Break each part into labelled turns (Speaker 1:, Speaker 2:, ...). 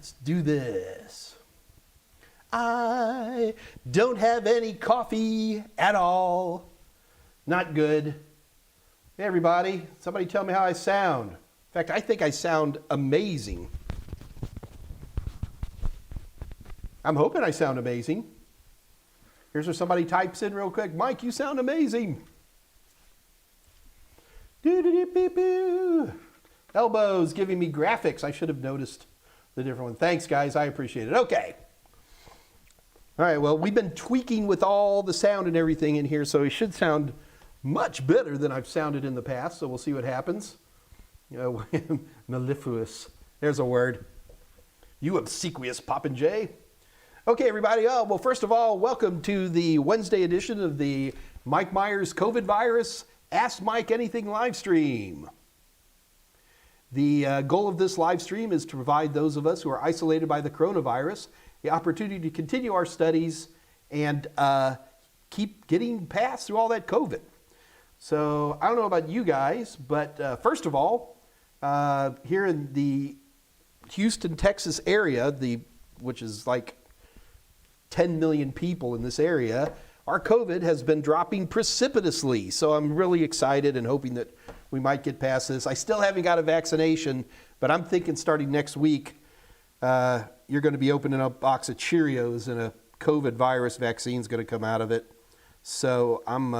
Speaker 1: Let's do this. I don't have any coffee at all. Not good. Hey everybody, somebody tell me how I sound. In fact, I think I sound amazing. I'm hoping I sound amazing. Here's where somebody types in real quick, Mike, you sound amazing. Doo-doo-doo-boo-boo. Elbows giving me graphics. I should have noticed the different one. Thanks, guys. I appreciate it. Okay. All right, well, we've been tweaking with all the sound and everything in here, so it should sound much better than I've sounded in the past, so we'll see what happens. Mellifluous. There's a word. You obsequious popinjay. Okay, everybody. Well, first of all, welcome to the Wednesday edition of the Mike Meyers COVID virus Ask Mike Anything live stream. The goal of this live stream is to provide those of us who are isolated by the coronavirus the opportunity to continue our studies and keep getting past through all that COVID. So I don't know about you guys, but first of all, here in the Houston, Texas area, which is like 10 million people in this area, our COVID has been dropping precipitously. So I'm really excited and hoping that we might get past this. I still haven't got a vaccination, but I'm thinking starting next week, you're going to be opening up a box of Cheerios and a COVID virus vaccine is going to come out of it. So I'm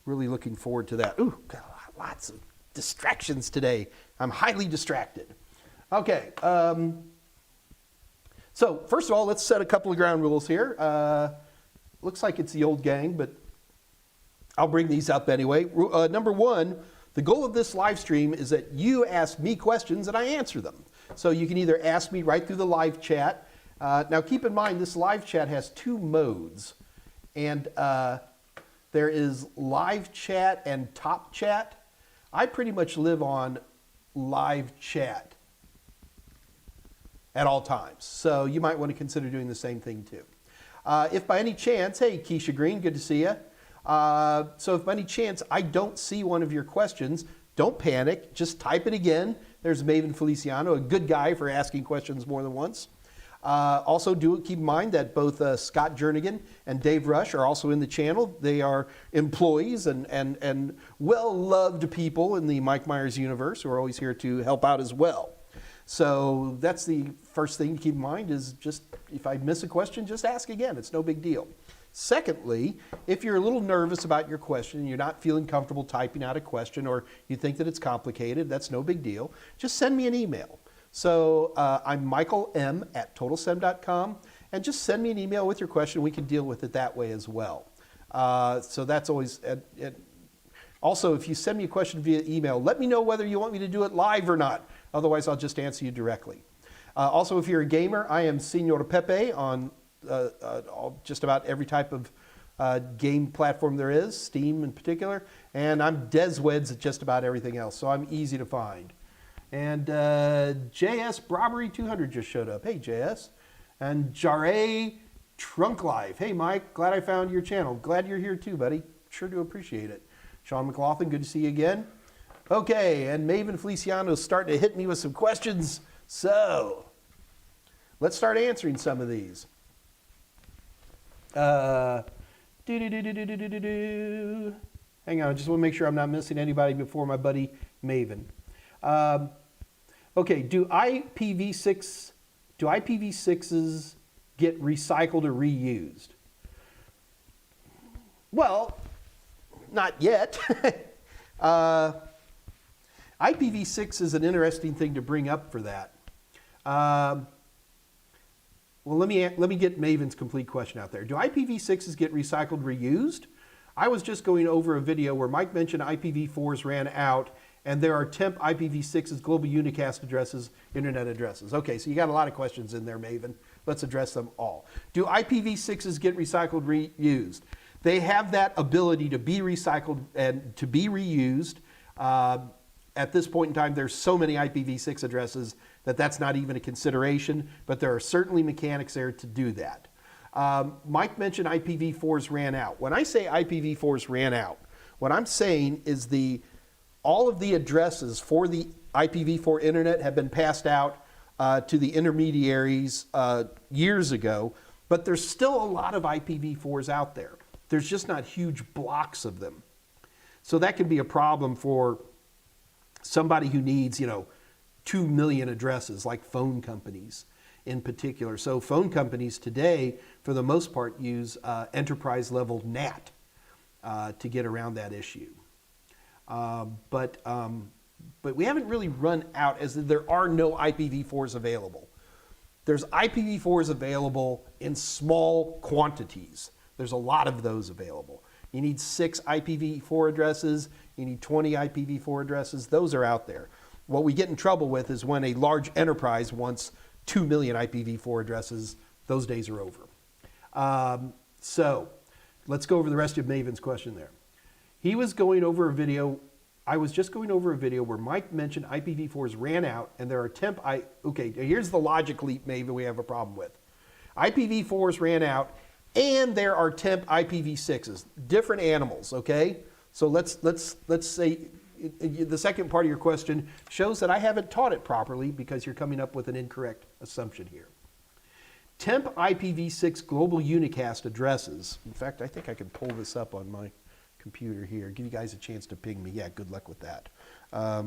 Speaker 1: really looking forward to that. Ooh, got lots of distractions today. I'm highly distracted. Okay. So first of all, let's set a couple of ground rules here. Looks like it's the old gang, but I'll bring these up anyway. Number one, the goal of this live stream is that you ask me questions and I answer them. So you can either ask me right through the live chat. Now keep in mind, this live chat has two modes. And there is live chat and top chat. I pretty much live on live chat at all times. So you might want to consider doing the same thing too. If by any chance, hey Keisha Green, good to see you. So if by any chance I don't see one of your questions, don't panic, just type it again. There's Maven Feliciano, a good guy for asking questions more than once. Also keep in mind that both Scott Jernigan and Dave Rush are also in the channel. They are employees and well-loved people in the Mike Meyers universe who are always here to help out as well. So that's the first thing to keep in mind is just if I miss a question, just ask again. It's no big deal. Secondly, if you're a little nervous about your question, you're not feeling comfortable typing out a question or you think that it's complicated, that's no big deal. Just send me an email. So I'm michaelm@totalsem.com and just send me an email with your question. We can deal with it that way as well. So that's always, also if you send me a question via email, let me know whether you want me to do it live or not. Otherwise I'll just answer you directly. Also if you're a gamer, I am Senor Pepe on just about every type of game platform there is, Steam in particular, and I'm Desweds at just about everything else, so I'm easy to find. And JS Brobbery 200 just showed up. Hey JS. And Jare Trunk Life. Hey Mike, glad I found your channel. Glad you're here too, buddy. Sure do appreciate it. Sean McLaughlin, good to see you again. Okay, and Maven Feliciano's starting to hit me with some questions, so let's start answering some of these. Hang on, I just want to make sure I'm not missing anybody before my buddy Maven. Okay, do IPv6s get recycled or reused? Well, not yet. IPv6 is an interesting thing to bring up for that. Well, let me get Maven's complete question out there. Do IPv6s get recycled, reused? I was just going over a video where Mike mentioned IPv4s ran out, and there are temp IPv6s, global unicast addresses, internet addresses. Okay, so you got a lot of questions in there, Maven. Let's address them all. Do IPv6s get recycled, reused? They have that ability to be recycled and to be reused. At this point in time, there's so many IPv6 addresses that that's not even a consideration, but there are certainly mechanics there to do that. Mike mentioned IPv4s ran out. When I say IPv4s ran out, what I'm saying is all of the addresses for the IPv4 internet have been passed out to the intermediaries years ago, but there's still a lot of IPv4s out there. There's just not huge blocks of them. So that can be a problem for somebody who needs, 2 million addresses, like phone companies in particular. So phone companies today, for the most part, use enterprise level NAT to get around that issue. But we haven't really run out, as there are no IPv4s available. There's IPv4s available in small quantities. There's a lot of those available. You need 6 IPv4 addresses, you need 20 IPv4 addresses, those are out there. What we get in trouble with is when a large enterprise wants 2 million IPv4 addresses, those days are over. So let's go over the rest of Maven's question there. He was going over a video, I was just going over a video where Mike mentioned IPv4s ran out and there are okay, here's the logic leap, Maven, we have a problem with. IPv4s ran out and there are temp IPv6s, different animals, okay? So let's say the second part of your question shows that I haven't taught it properly because you're coming up with an incorrect assumption here. Temp IPv6 global unicast addresses, in fact, I think I can pull this up on my computer here, give you guys a chance to ping me. Yeah, good luck with that. Let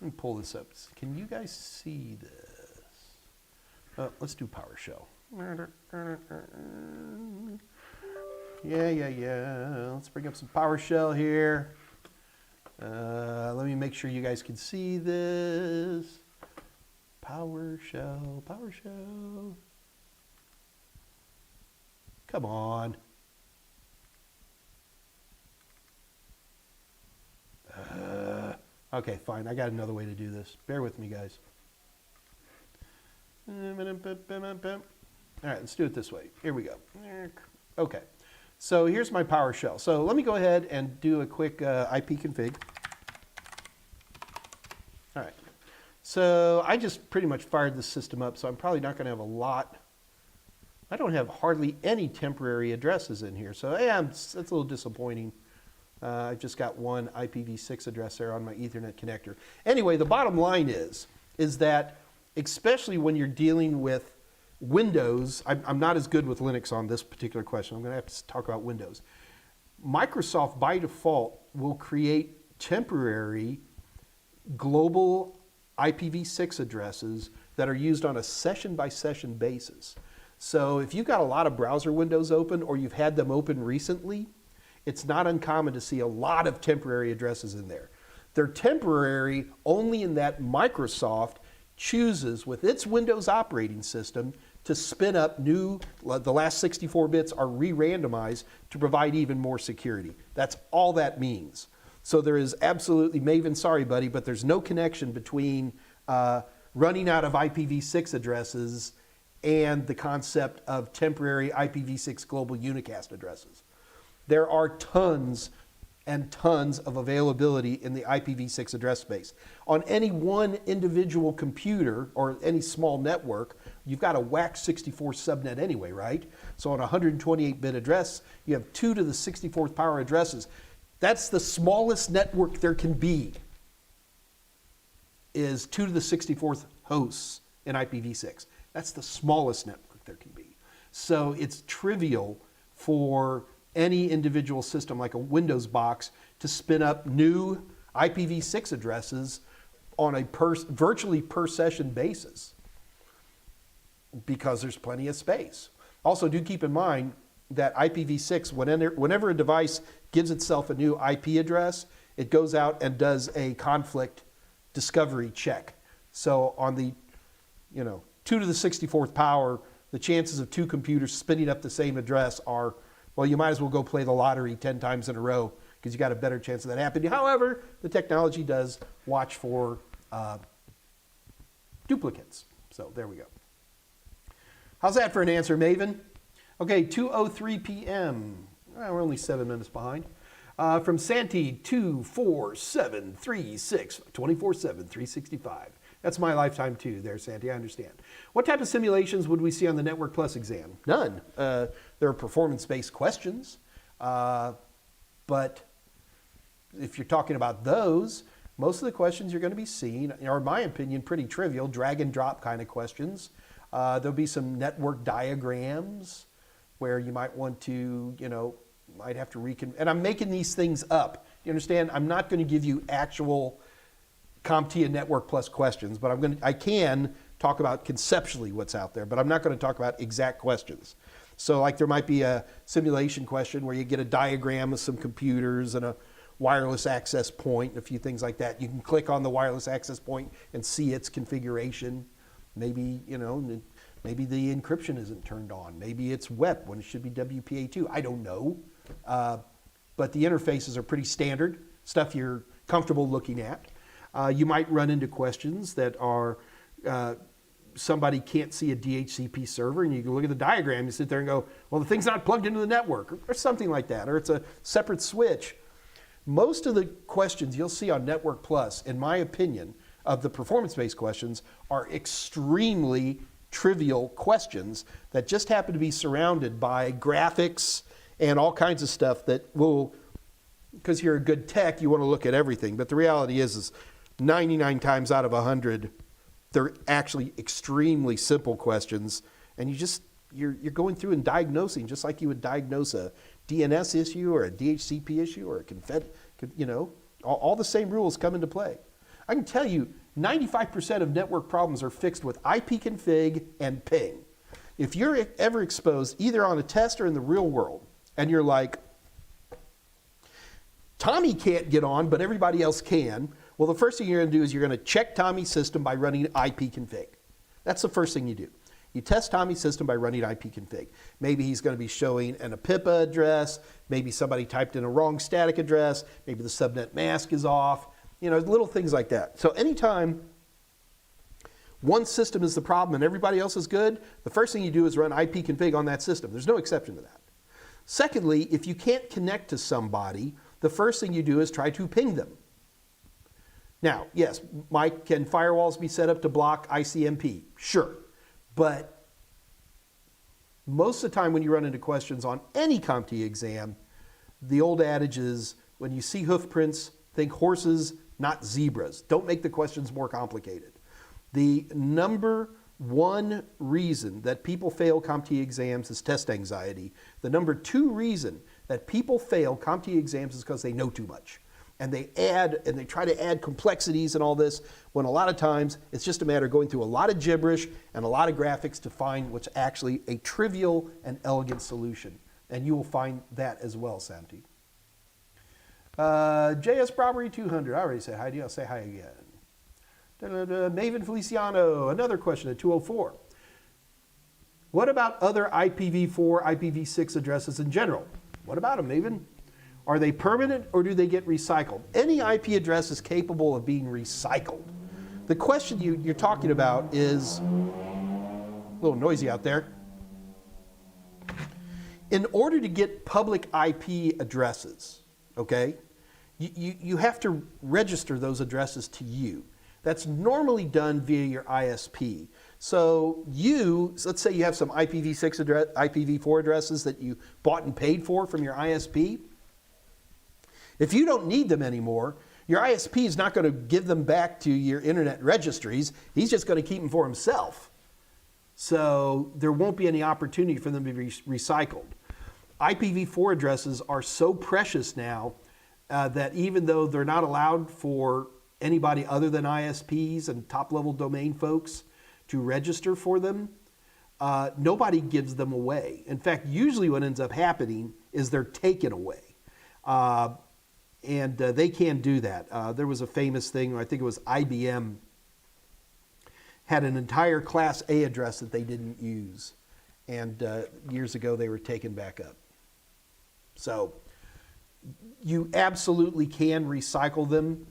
Speaker 1: me pull this up. Can you guys see this? Let's do PowerShell. Yeah. Let's bring up some PowerShell here. Let me make sure you guys can see this. PowerShell. Come on. Okay, fine. I got another way to do this. Bear with me, guys. All right, let's do it this way. Here we go. Okay. So here's my PowerShell. So let me go ahead and do a quick IP config. All right. So I just pretty much fired the system up, so I'm probably not going to have a lot. I don't have hardly any temporary addresses in here, so yeah, that's a little disappointing. I've just got one IPv6 address there on my Ethernet connector. Anyway, the bottom line is that especially when you're dealing with Windows, I'm not as good with Linux on this particular question. I'm going to have to talk about Windows. Microsoft, by default, will create temporary global IPv6 addresses that are used on a session-by-session basis. So if you've got a lot of browser windows open or you've had them open recently, it's not uncommon to see a lot of temporary addresses in there. They're temporary only in that Microsoft chooses with its Windows operating system to spin up new, the last 64 bits are re-randomized to provide even more security. That's all that means. So there is absolutely, Maven, sorry buddy, but there's no connection between running out of IPv6 addresses and the concept of temporary IPv6 global unicast addresses. There are tons and tons of availability in the IPv6 address space. On any one individual computer or any small network, you've got a WAC64 subnet anyway, right? So on a 128-bit address, you have 2 to the 64th power addresses. That's the smallest network there can be, is 2 to the 64th hosts in IPv6. That's the smallest network there can be. So it's trivial for any individual system like a Windows box to spin up new IPv6 addresses on a virtually per session basis because there's plenty of space. Also, do keep in mind that IPv6, whenever a device gives itself a new IP address, it goes out and does a conflict discovery check. So on the 2 to the 64th power, the chances of 2 computers spinning up the same address are, well, you might as well go play the lottery 10 times in a row because you got a better chance of that happening. However, the technology does watch for duplicates. So there we go. How's that for an answer, Maven? Okay, 2:03 p.m. We're only 7 minutes behind. From Santi, 24736, 24/7, 365. That's my lifetime too there, Santi, I understand. What type of simulations would we see on the Network Plus exam? None. There are performance-based questions, but if you're talking about those, most of the questions you're going to be seeing are, in my opinion, pretty trivial, drag and drop kind of questions. There'll be some network diagrams where you might want to, might have to and I'm making these things up. You understand? I'm not going to give you actual CompTIA Network Plus questions, but I can talk about conceptually what's out there, but I'm not going to talk about exact questions. So like there might be a simulation question where you get a diagram of some computers and a wireless access point and a few things like that. You can click on the wireless access point and see its configuration. Maybe, maybe the encryption isn't turned on. Maybe it's WEP when it should be WPA2. I don't know. But the interfaces are pretty standard, stuff you're comfortable looking at. You might run into questions that are, somebody can't see a DHCP server and you can look at the diagram and sit there and go, well, the thing's not plugged into the network or something like that, or it's a separate switch. Most of the questions you'll see on Network Plus, in my opinion, of the performance-based questions are extremely trivial questions that just happen to be surrounded by graphics and all kinds of stuff that will, because you're a good tech, you want to look at everything. But the reality is 99 times out of 100, they're actually extremely simple questions. And you're going through and diagnosing just like you would diagnose a DNS issue or a DHCP issue or a all the same rules come into play. I can tell you 95% of network problems are fixed with ipconfig and ping. If you're ever exposed either on a test or in the real world and you're like, Tommy can't get on, but everybody else can, well, the first thing you're going to do is you're going to check Tommy's system by running ipconfig. That's the first thing you do. You test Tommy's system by running ipconfig. Maybe he's going to be showing an APIPA address. Maybe somebody typed in a wrong static address. Maybe the subnet mask is off. Little things like that. So anytime one system is the problem and everybody else is good, the first thing you do is run ipconfig on that system. There's no exception to that. Secondly, if you can't connect to somebody, the first thing you do is try to ping them. Now, yes, Mike, can firewalls be set up to block ICMP? Sure. But most of the time when you run into questions on any CompTIA exam, the old adage is when you see hoof prints, think horses, not zebras. Don't make the questions more complicated. The number one reason that people fail CompTIA exams is test anxiety. The number two reason that people fail CompTIA exams is because they know too much. And they try to add complexities and all this, when a lot of times it's just a matter of going through a lot of gibberish and a lot of graphics to find what's actually a trivial and elegant solution. And you will find that as well, Santi. JS Brobbery 200, I already said hi to you, I'll say hi again. Maven Feliciano, another question at 204. What about other IPv4, IPv6 addresses in general? What about them, Maven? Are they permanent or do they get recycled? Any IP address is capable of being recycled. The question you're talking about is, a little noisy out there. In order to get public IP addresses, okay, you have to register those addresses to you. That's normally done via your ISP. So let's say you have some IPv6 IPv4 addresses that you bought and paid for from your ISP. If you don't need them anymore, your ISP is not going to give them back to your internet registries. He's just going to keep them for himself. So there won't be any opportunity for them to be recycled. IPv4 addresses are so precious now that even though they're not allowed for anybody other than ISPs and top-level domain folks to register for them, nobody gives them away. In fact, usually what ends up happening is they're taken away. And they can do that. There was a famous thing, I think it was IBM, had an entire Class A address that they didn't use. And years ago, they were taken back up. So you absolutely can recycle them.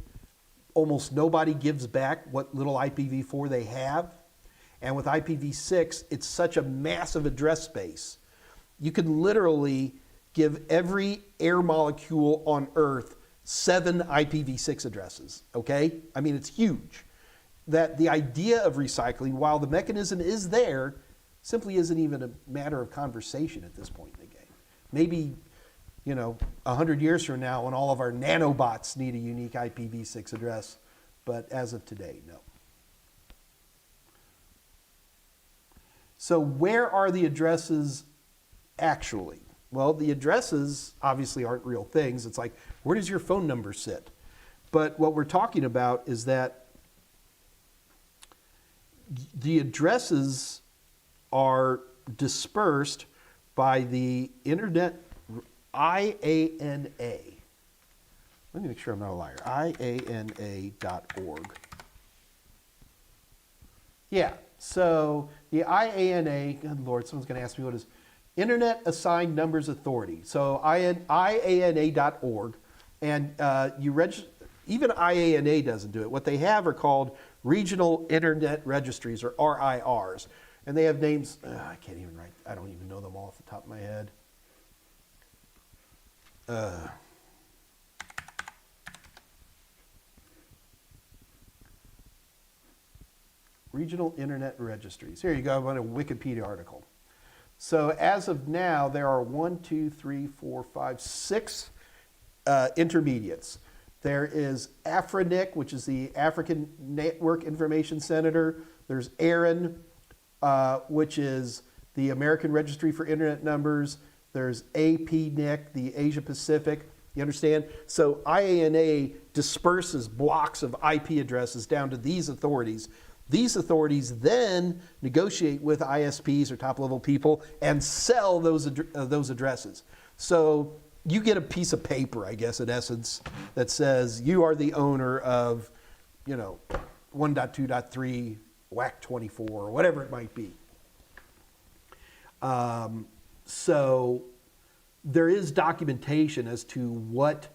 Speaker 1: Almost nobody gives back what little IPv4 they have. And with IPv6, it's such a massive address space. You can literally give every air molecule on Earth 7 IPv6 addresses, okay? I mean, it's huge. That the idea of recycling, while the mechanism is there, simply isn't even a matter of conversation at this point in the game. Maybe 100 years from now when all of our nanobots need a unique IPv6 address. But as of today, no. So where are the addresses actually? Well, the addresses obviously aren't real things. It's like, where does your phone number sit? But what we're talking about is that the addresses are dispersed by the Internet IANA. Let me make sure I'm not a liar. IANA.org. Yeah, so the IANA, good Lord, someone's going to ask me what is Internet Assigned Numbers Authority. So IANA.org, and you register. Even IANA doesn't do it. What they have are called Regional Internet Registries, or RIRs. And they have names, I can't even write, I don't even know them all off the top of my head. Regional Internet Registries. Here you go, I'm on a Wikipedia article. So as of now, there are 6 intermediates. There is AFRINIC, which is the African Network Information Center. There's ARIN, which is the American Registry for Internet Numbers. There's APNIC, the Asia Pacific. You understand? So IANA disperses blocks of IP addresses down to these authorities. These authorities then negotiate with ISPs or top-level people and sell those addresses. So you get a piece of paper, I guess, in essence, that says you are the owner of, 1.2.3, WAC 24, or whatever it might be. So there is documentation as to what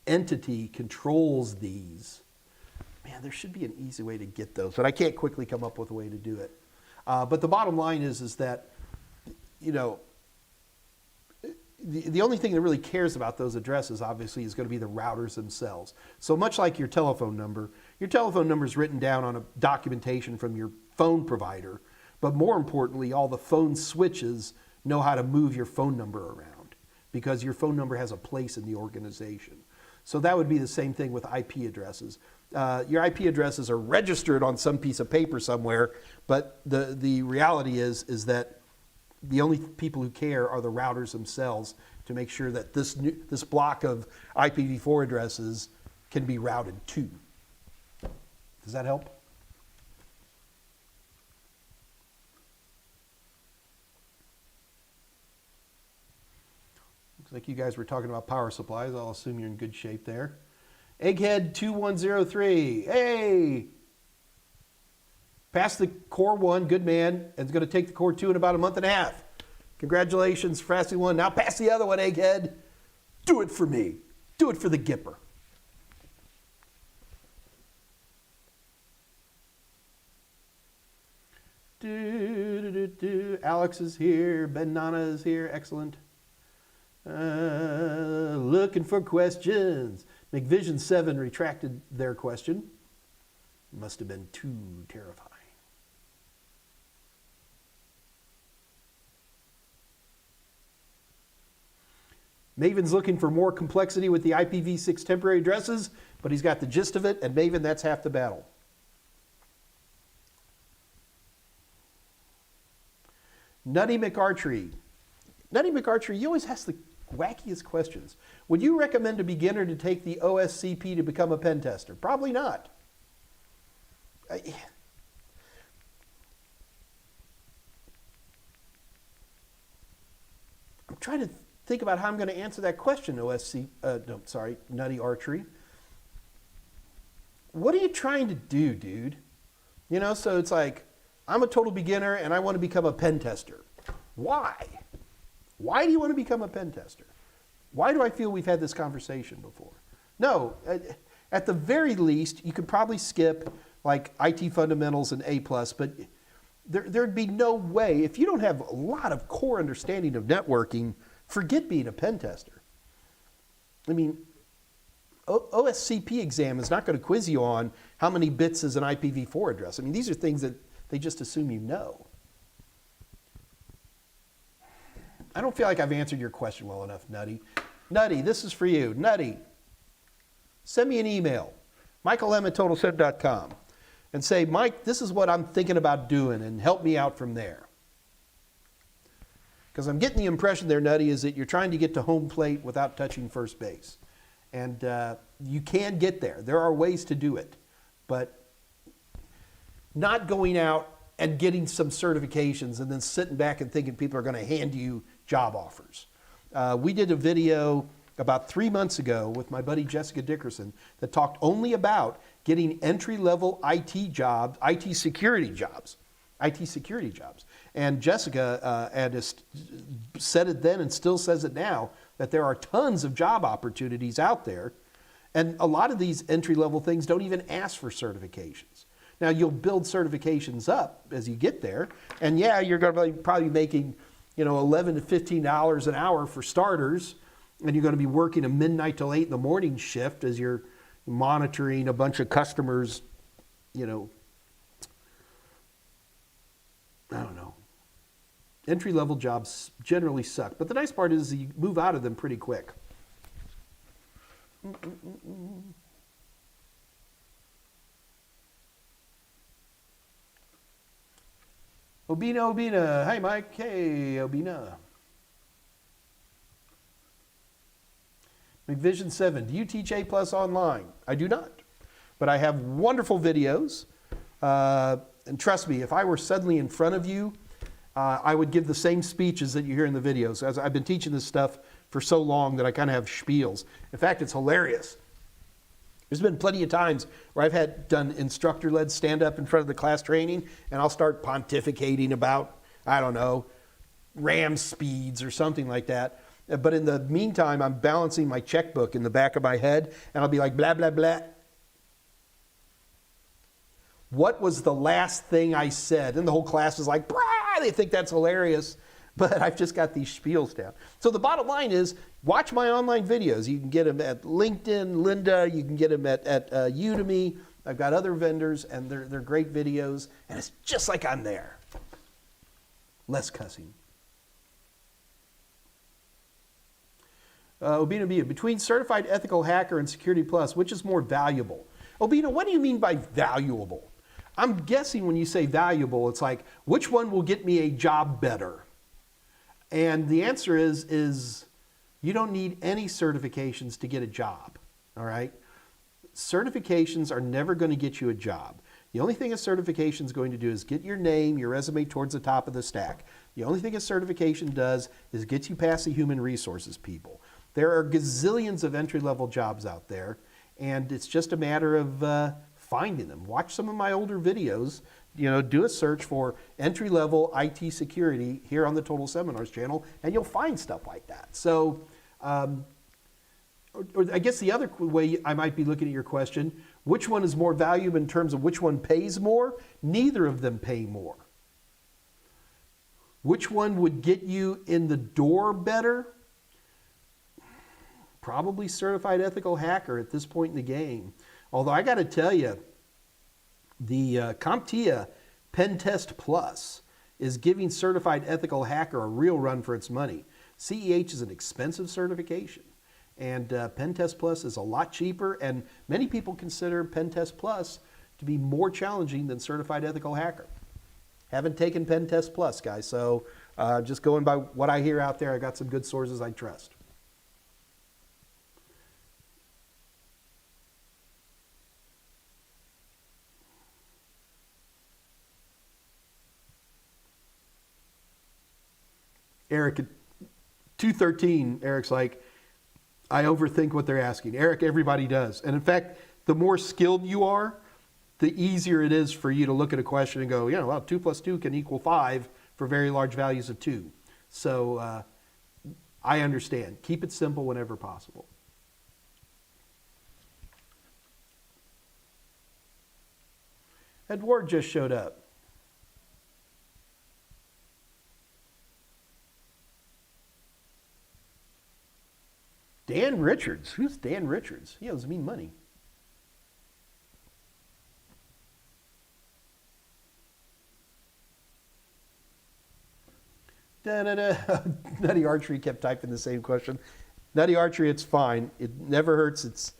Speaker 1: entity controls these. Man, there should be an easy way to get those, but I can't quickly come up with a way to do it. But the bottom line is that, the only thing that really cares about those addresses, obviously, is going to be the routers themselves. So much like your telephone number is written down on a documentation from your phone provider, but more importantly, all the phone switches know how to move your phone number around because your phone number has a place in the organization. So that would be the same thing with IP addresses. Your IP addresses are registered on some piece of paper somewhere, but the reality is that the only people who care are the routers themselves to make sure that this block of IPv4 addresses can be routed to. Does that help? Looks like you guys were talking about power supplies. I'll assume you're in good shape there. Egghead 2103, hey! Passed the Core 1, good man, and is going to take the Core 2 in about a month and a half. Congratulations, passing one. Now pass the other one, Egghead. Do it for me. Do it for the Gipper. Alex is here. Ben Nana is here. Excellent. Looking for questions. McVision 7 retracted their question. Must have been too terrifying. Maven's looking for more complexity with the IPv6 temporary addresses, but he's got the gist of it, and Maven, that's half the battle. Nutty McArchery. Nutty McArchery, you always ask the wackiest questions. Would you recommend a beginner to take the OSCP to become a pen tester? Probably not. I'm trying to think about how I'm going to answer that question, Nutty Archery. What are you trying to do, dude? So it's like, I'm a total beginner and I want to become a pen tester. Why? Why do you want to become a pen tester? Why do I feel we've had this conversation before? No, at the very least, you could probably skip like IT fundamentals and A+, but there'd be no way, if you don't have a lot of core understanding of networking, forget being a pen tester. I mean, OSCP exam is not going to quiz you on how many bits is an IPv4 address. I mean, these are things that they just assume you know. I don't feel like I've answered your question well enough, Nutty. Nutty, this is for you. Nutty, send me an email, michaelm@totalset.com, and say, Mike, this is what I'm thinking about doing, and help me out from there. Because I'm getting the impression there, Nutty, is that you're trying to get to home plate without touching first base. And you can get there. There are ways to do it. But not going out and getting some certifications and then sitting back and thinking people are going to hand you job offers. We did a video about 3 months ago with my buddy Jessica Dickerson that talked only about getting entry-level IT jobs, IT security jobs. And Jessica said it then and still says it now, that there are tons of job opportunities out there. And a lot of these entry-level things don't even ask for certifications. Now, you'll build certifications up as you get there. And yeah, you're going to be probably making, $11 to $15 an hour for starters. And you're going to be working a midnight till 8 in the morning shift as you're monitoring a bunch of customers, I don't know. Entry-level jobs generally suck. But the nice part is you move out of them pretty quick. Obina. Hi, Mike. Hey, Obina. McVision 7. Do you teach A+ online? I do not. But I have wonderful videos. And trust me, if I were suddenly in front of you, I would give the same speeches that you hear in the videos. As I've been teaching this stuff for so long that I kind of have spiels. In fact, it's hilarious. There's been plenty of times where I've done instructor-led stand-up in front of the class training, and I'll start pontificating about, I don't know, RAM speeds or something like that. But in the meantime, I'm balancing my checkbook in the back of my head, and I'll be like, blah, blah, blah. What was the last thing I said? And the whole class is like, brah, they think that's hilarious. But I've just got these spiels down. So the bottom line is, watch my online videos. You can get them at LinkedIn, Linda. You can get them at Udemy. I've got other vendors, and they're great videos. And it's just like I'm there. Less cussing. Obina Bia, between Certified Ethical Hacker and Security Plus, which is more valuable? Obina, what do you mean by valuable? I'm guessing when you say valuable, it's like, which one will get me a job better? And the answer is you don't need any certifications to get a job, all right? Certifications are never going to get you a job. The only thing a certification is going to do is get your name, your resume towards the top of the stack. The only thing a certification does is get you past the human resources people. There are gazillions of entry-level jobs out there, and it's just a matter of finding them. Watch some of my older videos. Do a search for entry-level IT security here on the Total Seminars channel, and you'll find stuff like that. So, or I guess the other way I might be looking at your question, which one is more valuable in terms of which one pays more? Neither of them pay more. Which one would get you in the door better? Probably Certified Ethical Hacker at this point in the game. Although I got to tell you, the CompTIA Pen Test Plus is giving Certified Ethical Hacker a real run for its money. CEH is an expensive certification, and Pen Test Plus is a lot cheaper, and many people consider Pen Test Plus to be more challenging than Certified Ethical Hacker. Haven't taken Pen Test Plus, guys, so just going by what I hear out there, I got some good sources I trust. Eric, at 2:13, Eric's like, I overthink what they're asking. Eric, everybody does. And in fact, the more skilled you are, the easier it is for you to look at a question and go, well, 2 plus 2 can equal 5 for very large values of 2. So I understand. Keep it simple whenever possible. Edward just showed up. Dan Richards. Who's Dan Richards? He owes me money. Da-da-da. Nutty Archery kept typing the same question. Nutty Archery, it's fine. It never hurts. It's,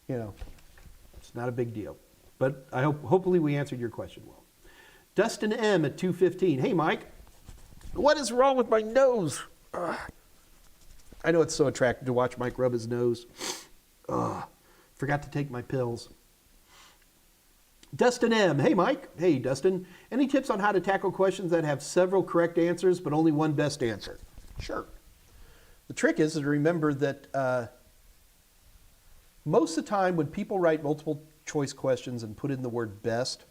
Speaker 1: it's not a big deal. But hopefully we answered your question well. Dustin M at 2:15. Hey, Mike. What is wrong with my nose? Ugh. I know it's so attractive to watch Mike rub his nose. Ugh. Forgot to take my pills. Dustin M. Hey, Mike. Hey, Dustin. Any tips on how to tackle questions that have several correct answers but only one best answer? Sure. The trick is to remember that most of the time when people write multiple choice questions and put in the word best,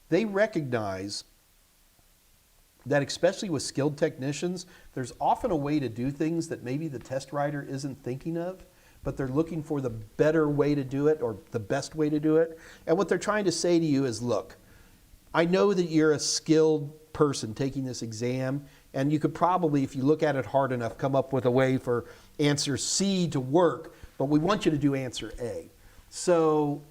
Speaker 1: they recognize that especially with skilled technicians, there's often a way to do things that maybe the test writer isn't thinking of, but they're looking for the better way to do it or the best way to do it. And what they're trying to say to you is, look, I know that you're a skilled person taking this exam, and you could probably, if you look at it hard enough, come up with a way for answer C to work, but we want you to do answer A. So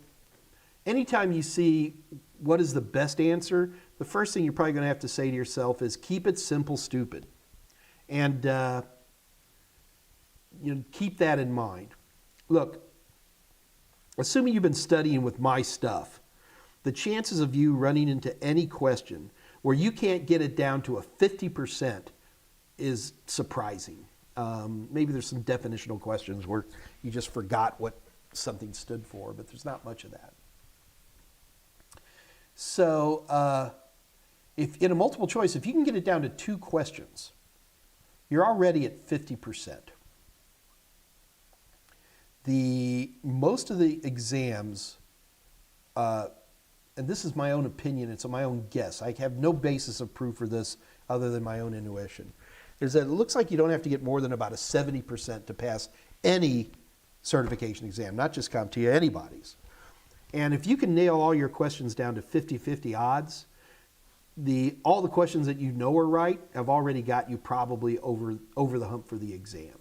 Speaker 1: anytime you see what is the best answer, the first thing you're probably going to have to say to yourself is keep it simple, stupid. And keep that in mind. Look, assuming you've been studying with my stuff, the chances of you running into any question where you can't get it down to a 50% is surprising. Maybe there's some definitional questions where you just forgot what something stood for, but there's not much of that. So if in a multiple choice, if you can get it down to 2 questions, you're already at 50%. Most of the exams, and this is my own opinion, it's my own guess, I have no basis of proof for this other than my own intuition, is that it looks like you don't have to get more than about a 70% to pass any certification exam, not just CompTIA, anybody's. And if you can nail all your questions down to 50-50 odds, all the questions that you know are right have already got you probably over the hump for the exam.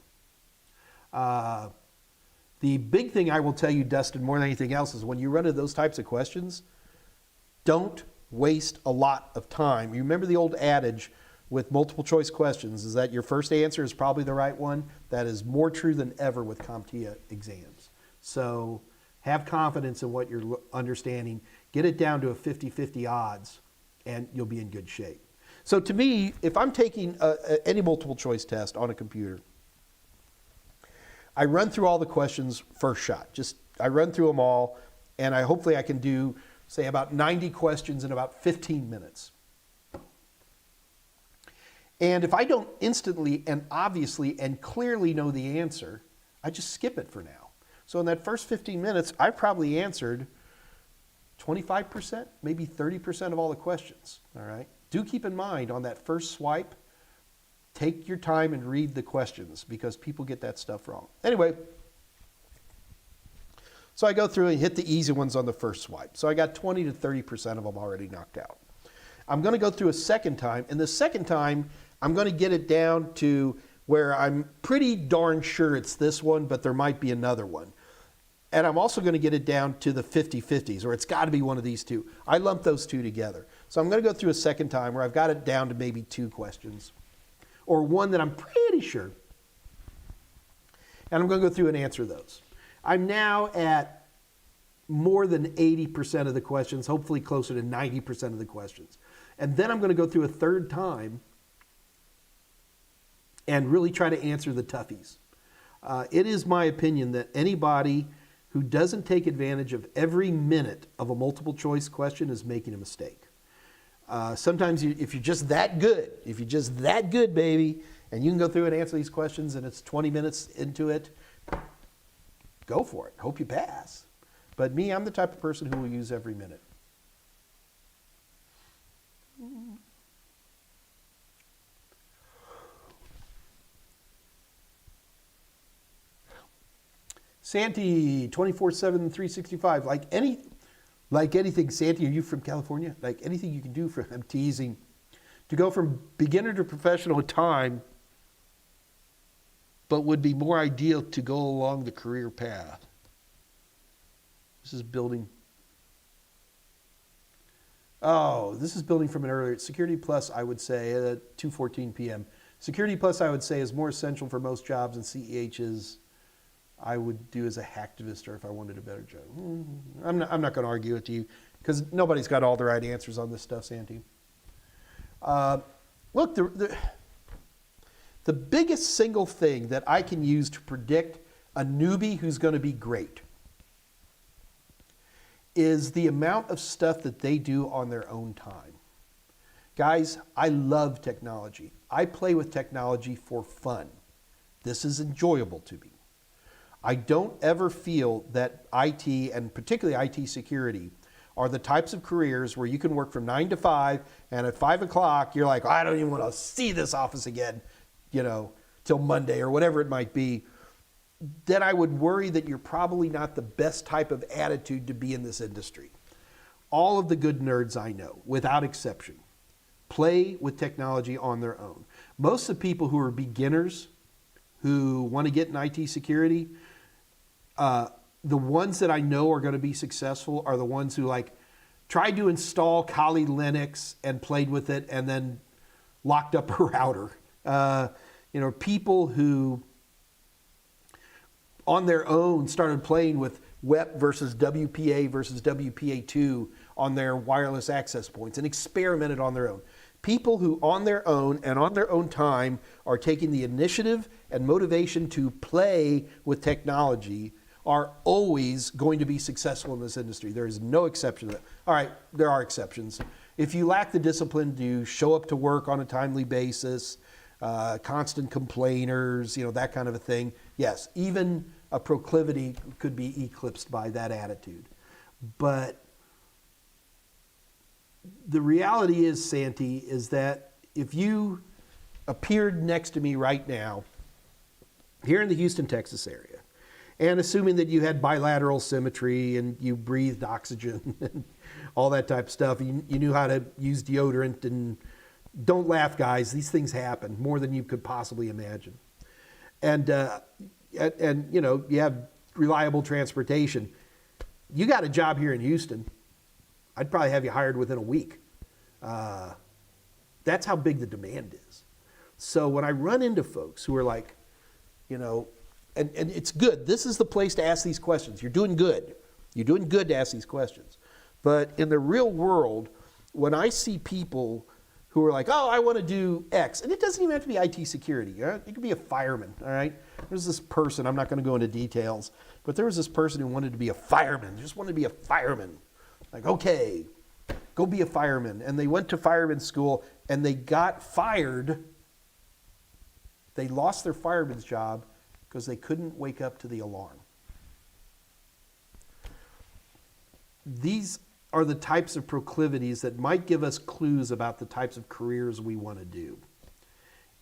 Speaker 1: The big thing I will tell you, Dustin, more than anything else, is when you run into those types of questions, don't waste a lot of time. You remember the old adage with multiple choice questions is that your first answer is probably the right one. That is more true than ever with CompTIA exams. So have confidence in what you're understanding. Get it down to a 50-50 odds, and you'll be in good shape. So to me, if I'm taking any multiple choice test on a computer, I run through all the questions first shot. I run through them all, and hopefully I can do, say, about 90 questions in about 15 minutes. And if I don't instantly and obviously and clearly know the answer, I just skip it for now. So in that first 15 minutes, I probably answered 25%, maybe 30% of all the questions, all right? Do keep in mind on that first swipe, take your time and read the questions because people get that stuff wrong. Anyway, so I go through and hit the easy ones on the first swipe. So I got 20 to 30% of them already knocked out. I'm going to go through a second time, and the second time I'm going to get it down to where I'm pretty darn sure it's this one, but there might be another one. And I'm also going to get it down to the 50-50s, or it's got to be one of these two. I lump those two together. So I'm going to go through a second time where I've got it down to maybe 2 questions, or one that I'm pretty sure. And I'm going to go through and answer those. I'm now at more than 80% of the questions, hopefully closer to 90% of the questions. And then I'm going to go through a third time and really try to answer the toughies. It is my opinion that anybody who doesn't take advantage of every minute of a multiple choice question is making a mistake. Sometimes if you're just that good, baby, and you can go through and answer these questions and it's 20 minutes into it, go for it. Hope you pass. But me, I'm the type of person who will use every minute. Santi, 24/7, 365. Like anything, Santi, are you from California? Like anything you can do for, I'm teasing, to go from beginner to professional time, but would be more ideal to go along the career path. This is building. Oh, this is building from an earlier. Security Plus, I would say, at 2:14 p.m. Security Plus, I would say, is more essential for most jobs, and CEH is, I would do as a hacktivist or if I wanted a better job. I'm not going to argue with you because nobody's got all the right answers on this stuff, Santi. Look, the biggest single thing that I can use to predict a newbie who's going to be great is the amount of stuff that they do on their own time. Guys, I love technology. I play with technology for fun. This is enjoyable to me. I don't ever feel that IT, and particularly IT security, are the types of careers where you can work from 9 to 5, and at 5 o'clock, you're like, I don't even want to see this office again, till Monday or whatever it might be. Then I would worry that you're probably not the best type of attitude to be in this industry. All of the good nerds I know, without exception, play with technology on their own. Most of the people who are beginners, who want to get in IT security, the ones that I know are going to be successful are the ones who tried to install Kali Linux and played with it and then locked up a router. People who on their own started playing with WEP versus WPA versus WPA2 on their wireless access points and experimented on their own. People who on their own and on their own time are taking the initiative and motivation to play with technology are always going to be successful in this industry. There is no exception to that. All right, there are exceptions. If you lack the discipline to show up to work on a timely basis, constant complainers, that kind of a thing, yes, even a proclivity could be eclipsed by that attitude. But the reality is, Santi, is that if you appeared next to me right now, here in the Houston, Texas area, and assuming that you had bilateral symmetry and you breathed oxygen and all that type of stuff, you knew how to use deodorant, and don't laugh, guys, these things happen more than you could possibly imagine. And you have reliable transportation. You got a job here in Houston, I'd probably have you hired within a week. That's how big the demand is. So when I run into folks who are like, and it's good. This is the place to ask these questions. You're doing good. You're doing good to ask these questions. But in the real world, when I see people who are like, oh, I want to do X, and it doesn't even have to be IT security. It could be a fireman, all right? There's this person, I'm not going to go into details, but there was this person who wanted to be a fireman, just wanted to be a fireman. Like, okay, go be a fireman. And they went to fireman school, and they got fired. They lost their fireman's job because they couldn't wake up to the alarm. These are the types of proclivities that might give us clues about the types of careers we want to do.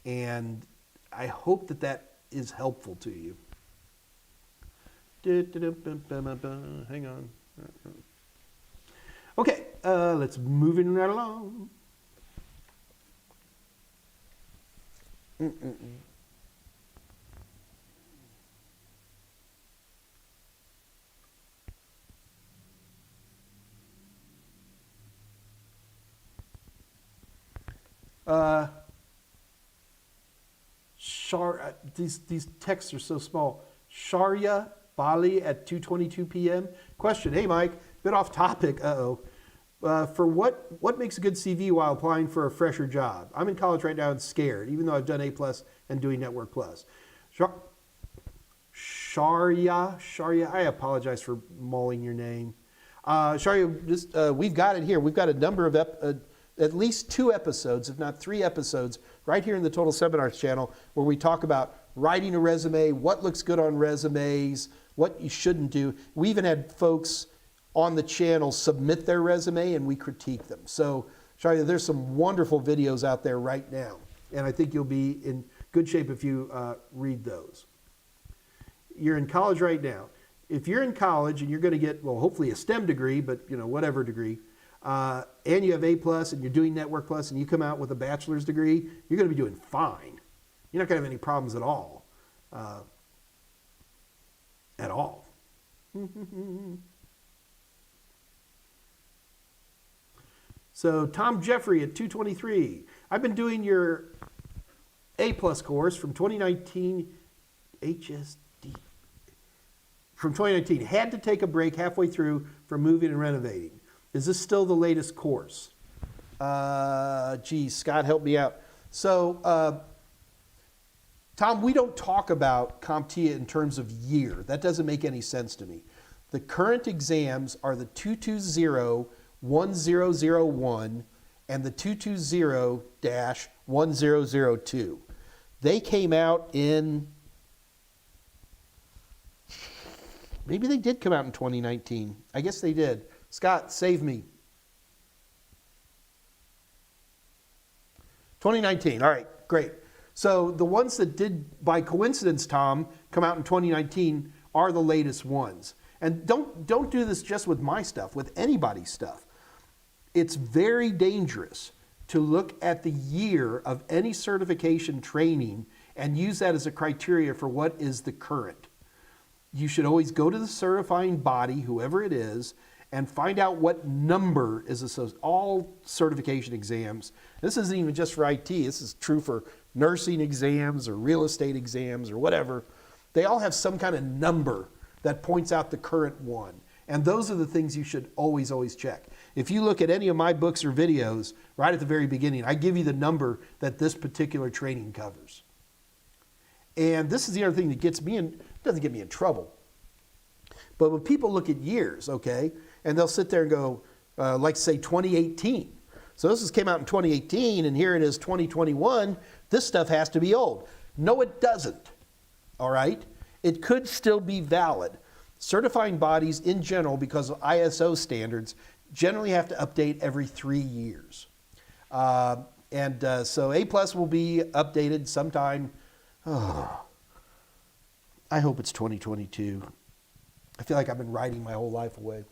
Speaker 1: And I hope that that is helpful to you. Hang on. Okay, let's move it right along. These texts are so small. Sharia Bali at 2:22 p.m. Question, hey Mike, bit off topic, for what makes a good CV while applying for a fresher job? I'm in college right now and scared, even though I've done A+ and doing Network+. Sharia, I apologize for mauling your name. Sharia, we've got it here. We've got a number of at least 2 episodes, if not 3 episodes, right here in the Total Seminars channel, where we talk about writing a resume, what looks good on resumes, what you shouldn't do. We even had folks on the channel submit their resume, and we critique them. So, Sharia, there's some wonderful videos out there right now, and I think you'll be in good shape if you read those. You're in college right now. If you're in college and you're going to get, well, hopefully a STEM degree, but whatever degree, and you have A+ and you're doing Network+, and you come out with a bachelor's degree, you're going to be doing fine. You're not going to have any problems at all. At all. So Tom Jeffrey at 2:23. I've been doing your A-plus course from 2019, HSD. From 2019, had to take a break halfway through from moving and renovating. Is this still the latest course? Geez, Scott, help me out. So, Tom, we don't talk about CompTIA in terms of year. That doesn't make any sense to me. The current exams are the 220-1001 and the 220-1002. They came out in, maybe they did come out in 2019. I guess they did. Scott, save me. 2019, all right, great. So the ones that did, by coincidence, Tom, come out in 2019 are the latest ones. And don't do this just with my stuff, with anybody's stuff. It's very dangerous to look at the year of any certification training and use that as a criteria for what is the current. You should always go to the certifying body, whoever it is, and find out what number is associated. All certification exams, this isn't even just for IT, this is true for nursing exams or real estate exams or whatever. They all have some kind of number that points out the current one. And those are the things you should always, always check. If you look at any of my books or videos, right at the very beginning, I give you the number that this particular training covers. And this is the other thing that gets me in, doesn't get me in trouble. But when people look at years, okay, and they'll sit there and go, like say 2018. So this came out in 2018 and here it is 2021. This stuff has to be old. No, it doesn't, all right? It could still be valid. Certifying bodies in general, because of ISO standards, generally have to update every 3 years. So A+ will be updated sometime, I hope it's 2022. I feel like I've been writing my whole life away.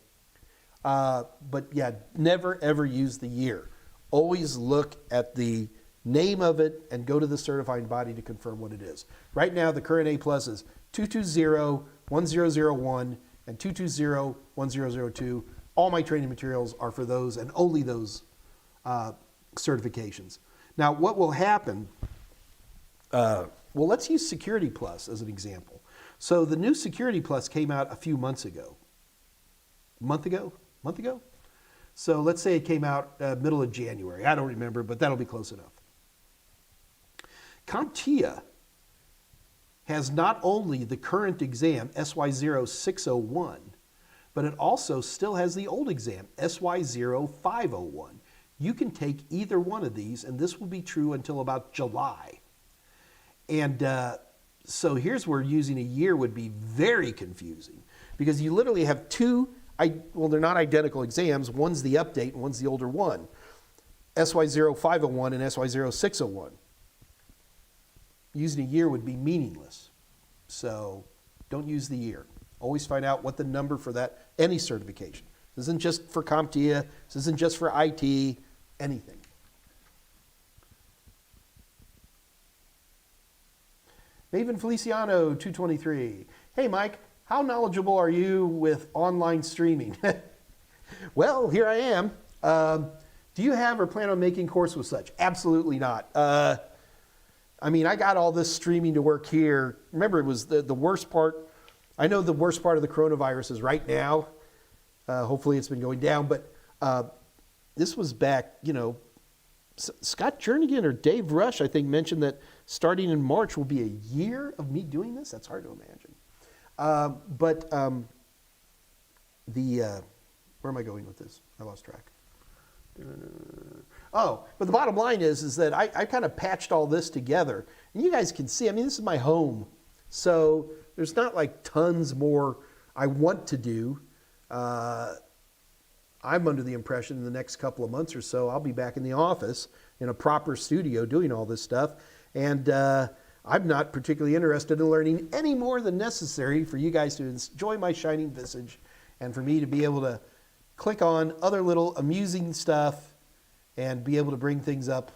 Speaker 1: But yeah, never ever use the year. Always look at the name of it and go to the certifying body to confirm what it is. Right now, the current A+ is 220-1001 and 220-1002. All my training materials are for those and only those certifications. Now, what will happen, well, let's use Security Plus as an example. So the new Security Plus came out a few months ago. Month ago? So let's say it came out middle of January. I don't remember, but that'll be close enough. CompTIA has not only the current exam, SY0601, but it also still has the old exam, SY0501. You can take either one of these, and this will be true until about July. And so here's where using a year would be very confusing, because you literally have two, well, they're not identical exams. One's the update and one's the older one. SY0501 and SY0601. Using a year would be meaningless. So don't use the year. Always find out what the number for that, any certification. This isn't just for CompTIA. This isn't just for IT, anything. Maven Feliciano, 223. Hey, Mike. How knowledgeable are you with online streaming? Well, here I am. Do you have or plan on making course with such? Absolutely not. I mean, I got all this streaming to work here. Remember, it was the worst part. I know the worst part of the coronavirus is right now. Hopefully it's been going down. But this was back, Scott Jernigan or Dave Rush, I think, mentioned that starting in March will be a year of me doing this. That's hard to imagine. Where am I going with this? I lost track. But the bottom line is that I kind of patched all this together. And you guys can see, I mean, this is my home. So there's not like tons more I want to do. I'm under the impression in the next couple of months or so, I'll be back in the office in a proper studio doing all this stuff. And I'm not particularly interested in learning any more than necessary for you guys to enjoy my shining visage and for me to be able to click on other little amusing stuff and be able to bring things up.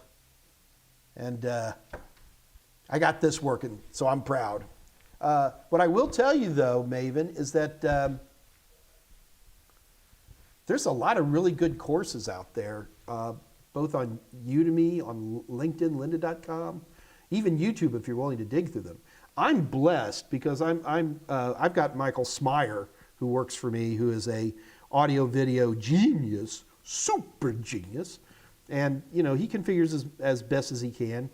Speaker 1: And I got this working, so I'm proud. What I will tell you, though, Maven, is that there's a lot of really good courses out there, both on Udemy, on LinkedIn, lynda.com. even YouTube if you're willing to dig through them. I'm blessed because I've got Michael Smyer, who works for me, who is a audio video genius, super genius, and he configures as best as he can,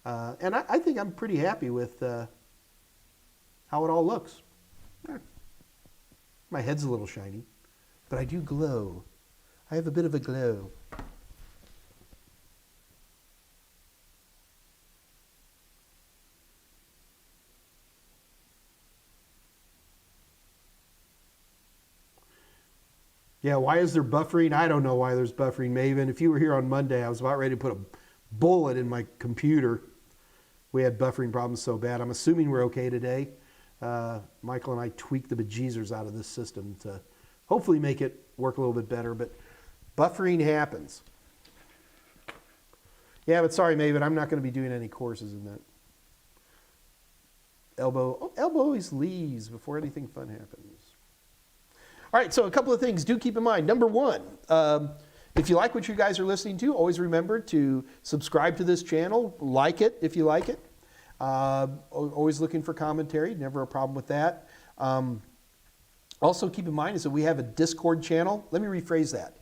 Speaker 1: and I think I'm pretty happy with how it all looks. My head's a little shiny, but I do glow. I have a bit of a glow. Yeah, why is there buffering? I don't know why there's buffering, Maven. If you were here on Monday, I was about ready to put a bullet in my computer. We had buffering problems so bad. I'm assuming we're okay today. Michael and I tweaked the bejeezers out of this system to hopefully make it work a little bit better, but buffering happens. Yeah, but sorry, Maven, I'm not going to be doing any courses in that. Elbow always leaves before anything fun happens. All right, so a couple of things do keep in mind. Number one, if you like what you guys are listening to, always remember to subscribe to this channel, like it if you like it. Always looking for commentary, never a problem with that. Also keep in mind is that we have a Discord channel. Let me rephrase that.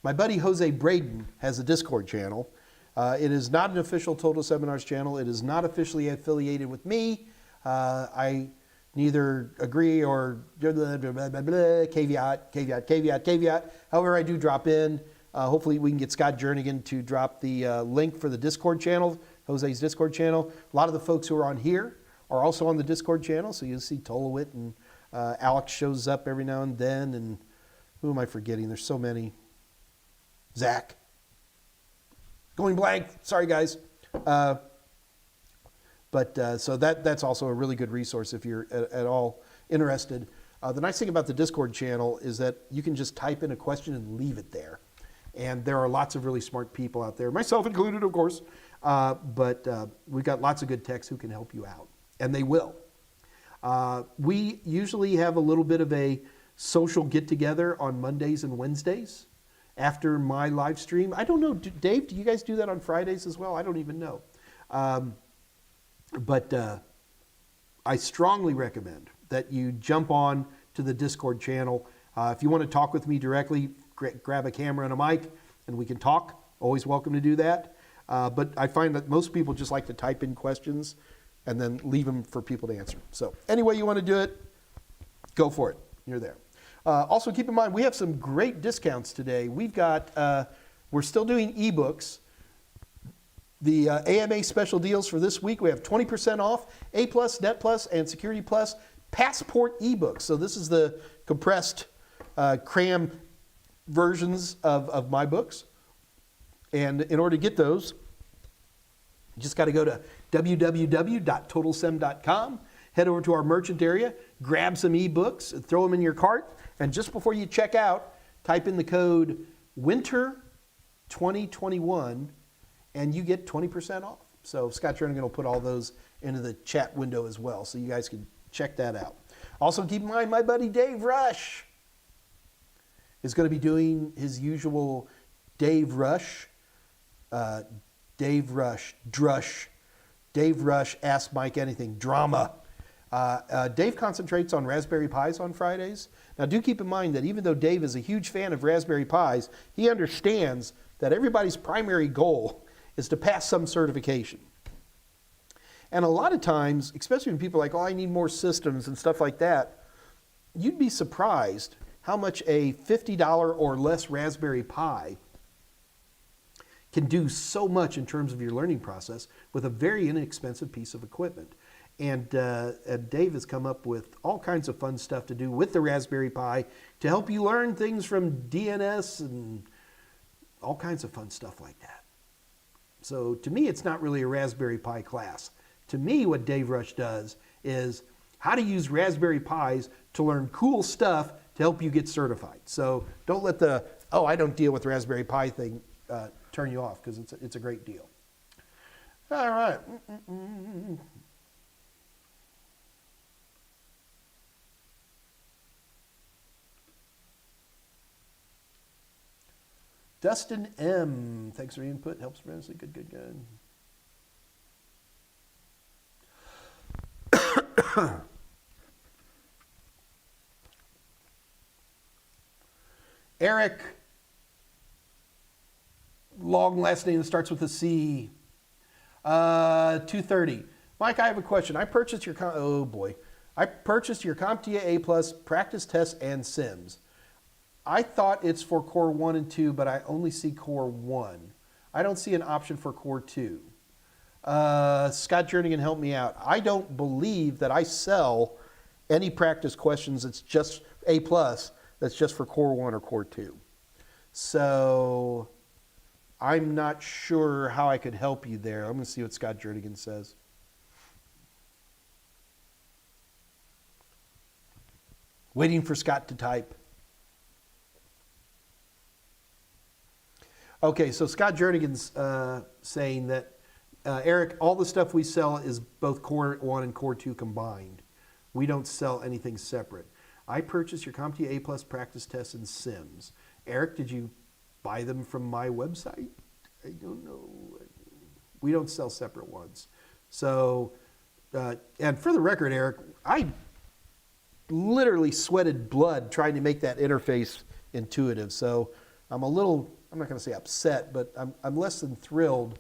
Speaker 1: My buddy Jose Braden has a Discord channel. It is not an official Total Seminars channel. It is not officially affiliated with me. I neither agree or caveat. However, I do drop in. Hopefully we can get Scott Jernigan to drop the link for the Discord channel, Jose's Discord channel. A lot of the folks who are on here are also on the Discord channel, so you'll see Tolowit and Alex shows up every now and then, and who am I forgetting? There's so many. Zach. Going blank. Sorry, guys. So that's also a really good resource if you're at all interested. The nice thing about the Discord channel is that you can just type in a question and leave it there. And there are lots of really smart people out there, myself included, of course. But we've got lots of good techs who can help you out, and they will. We usually have a little bit of a social get-together on Mondays and Wednesdays after my live stream. I don't know, Dave, do you guys do that on Fridays as well? I don't even know. But I strongly recommend that you jump on to the Discord channel. If you want to talk with me directly, grab a camera and a mic and we can talk. Always welcome to do that. But I find that most people just like to type in questions and then leave them for people to answer. So any way you want to do it, go for it. You're there. Also keep in mind, we have some great discounts today. We've got, we're still doing ebooks. The AMA special deals for this week, we have 20% off A+, Net Plus, and Security Plus Passport ebooks. So this is the compressed cram versions of my books. And in order to get those, you just got to go to www.totalsem.com, head over to our merchant area, grab some ebooks, throw them in your cart, and just before you check out, type in the code WINTER2021 and you get 20% off. So Scott Jernigan will put all those into the chat window as well, so you guys can check that out. Also keep in mind, my buddy Dave Rush is going to be doing his usual Dave Rush, Dave Rush, Ask Mike Anything, drama. Dave concentrates on Raspberry Pis on Fridays. Now do keep in mind that even though Dave is a huge fan of Raspberry Pis, he understands that everybody's primary goal is to pass some certification. And a lot of times, especially when people are like, oh, I need more systems and stuff like that, you'd be surprised how much a $50 or less Raspberry Pi can do so much in terms of your learning process with a very inexpensive piece of equipment. And Dave has come up with all kinds of fun stuff to do with the Raspberry Pi to help you learn things from DNS and all kinds of fun stuff like that. So to me, it's not really a Raspberry Pi class. To me, what Dave Rush does is how to use Raspberry Pis to learn cool stuff to help you get certified. So don't let the, oh, I don't deal with Raspberry Pi thing turn you off, because it's a great deal. All right. Dustin M. Thanks for your input. Helps tremendously. Good. Eric, long last name that starts with a C. 230. Mike, I have a question. I purchased your CompTIA A Plus practice tests and sims. I thought it's for core 1 and 2, but I only see core 1. I don't see an option for core 2. Scott Jernigan, help me out. I don't believe that I sell any practice questions that's just A Plus, that's just for core 1 or core 2. So I'm not sure how I could help you there. I'm going to see what Scott Jernigan says. Waiting for Scott to type. Okay, so Scott Jernigan's saying that, Eric, all the stuff we sell is both core 1 and core 2 combined. We don't sell anything separate. I purchased your CompTIA A Plus practice tests and sims. Eric, did you buy them from my website? I don't know. We don't sell separate ones. So, and for the record, Eric, I literally sweated blood trying to make that interface intuitive. So I'm a little, I'm not going to say upset, but I'm less than thrilled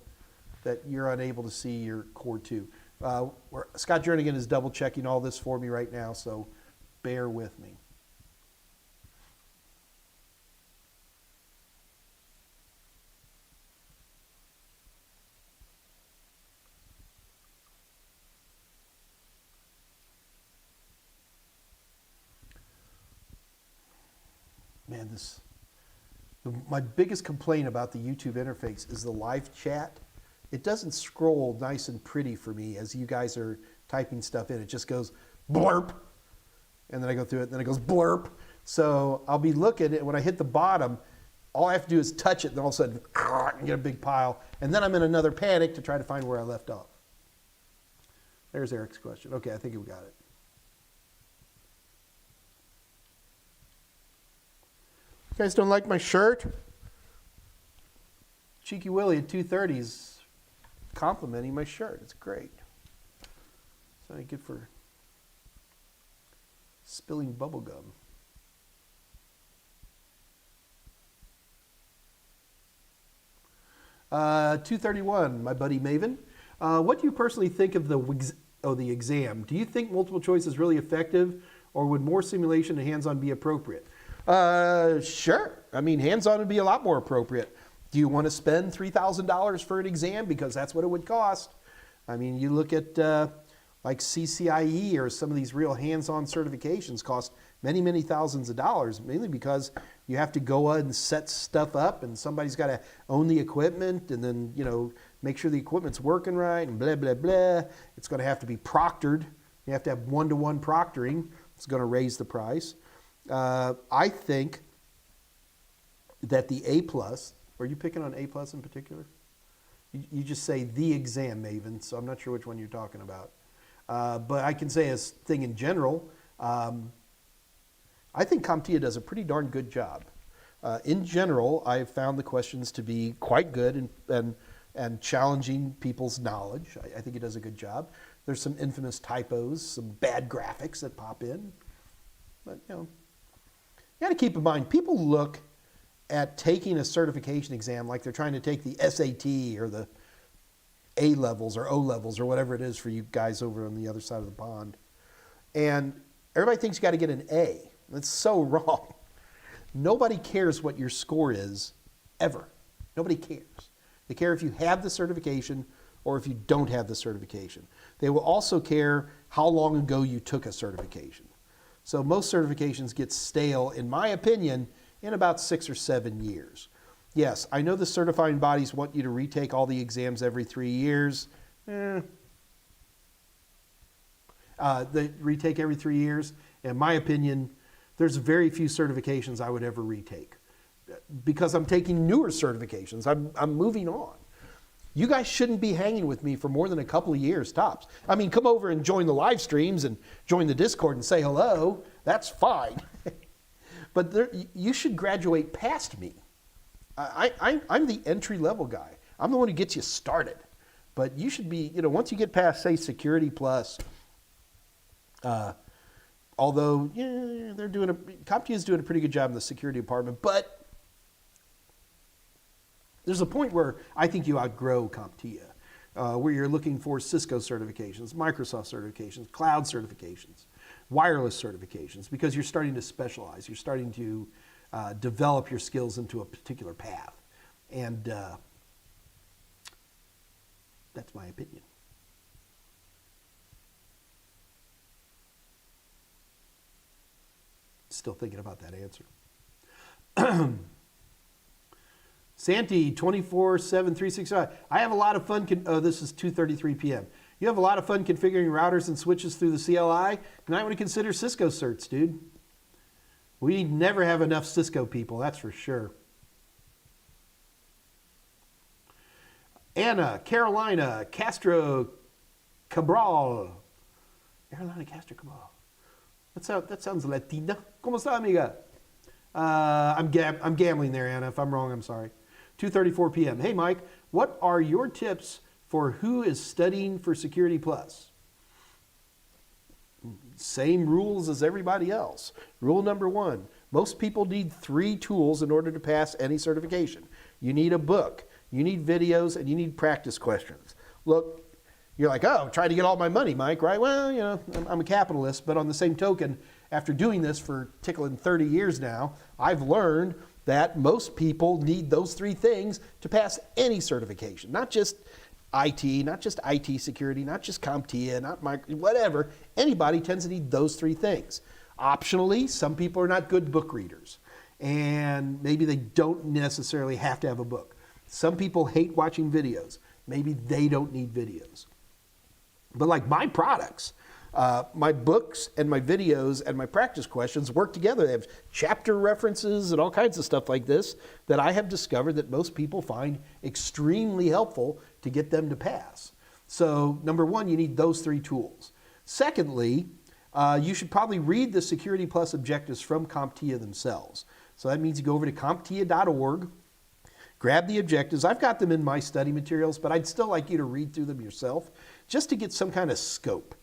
Speaker 1: that you're unable to see your core 2. Scott Jernigan is double checking all this for me right now, so bear with me. Man, my biggest complaint about the YouTube interface is the live chat. It doesn't scroll nice and pretty for me as you guys are typing stuff in. It just goes blurp, and then I go through it, and then it goes blurp. So I'll be looking, and when I hit the bottom, all I have to do is touch it, and all of a sudden, I get a big pile, and then I'm in another panic to try to find where I left off. There's Eric's question. Okay, I think we got it. You guys don't like my shirt? Cheeky Willie at 230's complimenting my shirt. It's great. It's not good for spilling bubble gum. Uh, 231, my buddy Maven. What do you personally think of the exam? Do you think multiple choice is really effective, or would more simulation and hands-on be appropriate? Sure. I mean, hands-on would be a lot more appropriate. Do you want to spend $3,000 for an exam? Because that's what it would cost. I mean, you look at like CCIE or some of these real hands-on certifications cost many, many thousands of dollars, mainly because you have to go and set stuff up, and somebody's got to own the equipment, and then, you know, make sure the equipment's working right, and blah, blah, blah. It's going to have to be proctored. You have to have one-to-one proctoring. It's going to raise the price. I think that the A+, are you picking on A+ in particular? You just say the exam, Maven, so I'm not sure which one you're talking about. But I can say as thing in general, I think CompTIA does a pretty darn good job. In general, I've found the questions to be quite good and challenging people's knowledge. I think it does a good job. There's some infamous typos, some bad graphics that pop in. But, you know, you got to keep in mind, people look at taking a certification exam like they're trying to take the SAT or the A levels or O levels or whatever it is for you guys over on the other side of the pond. And everybody thinks you got to get an A. That's so wrong. Nobody cares what your score is, ever. Nobody cares. They care if you have the certification or if you don't have the certification. They will also care how long ago you took a certification. So most certifications get stale, in my opinion, in about 6 or 7 years. Yes, I know the certifying bodies want you to retake all the exams every 3 years. They retake every 3 years. In my opinion, there's very few certifications I would ever retake because I'm taking newer certifications. I'm moving on. You guys shouldn't be hanging with me for more than a couple of years, tops. I mean, come over and join the live streams and join the Discord and say hello. That's fine. But you should graduate past me. I'm the entry-level guy. I'm the one who gets you started. But you should be, you know, once you get past, say, Security Plus, Although, yeah, CompTIA is doing a pretty good job in the security department, but there's a point where I think you outgrow CompTIA, where you're looking for Cisco certifications, Microsoft certifications, cloud certifications, wireless certifications, because you're starting to specialize. You're starting to develop your skills into a particular path. And that's my opinion. Still thinking about that answer. Santi, 24/7/365. I have a lot of fun. Oh, this is 2:33 p.m. You have a lot of fun configuring routers and switches through the CLI. You might want to consider Cisco Certs, dude. We never have enough Cisco people, that's for sure. Anna, Carolina, Castro Cabral. Carolina Castro Cabral. That sounds Latina. ¿Cómo está, amiga? I'm gambling there, Anna. If I'm wrong, I'm sorry. 2:34 p.m. Hey, Mike, what are your tips for who is studying for Security Plus? Same rules as everybody else. Rule number 1, most people need 3 tools in order to pass any certification. You need a book, you need videos, and you need practice questions. Look, you're like, oh, I'm trying to get all my money, Mike, right? Well, you know, I'm a capitalist, but on the same token, after doing this for tickling 30 years now, I've learned that most people need those 3 things to pass any certification, not just IT, not just IT security, not just CompTIA, not whatever. Anybody tends to need those 3 things. Optionally, some people are not good book readers, and maybe they don't necessarily have to have a book. Some people hate watching videos. Maybe they don't need videos. But like my products, my books and my videos and my practice questions work together. They have chapter references and all kinds of stuff like this that I have discovered that most people find extremely helpful to get them to pass. So number 1, you need those 3 tools. Secondly, you should probably read the Security Plus objectives from CompTIA themselves. So that means you go over to comptia.org, grab the objectives. I've got them in my study materials, but I'd still like you to read through them yourself just to get some kind of scope.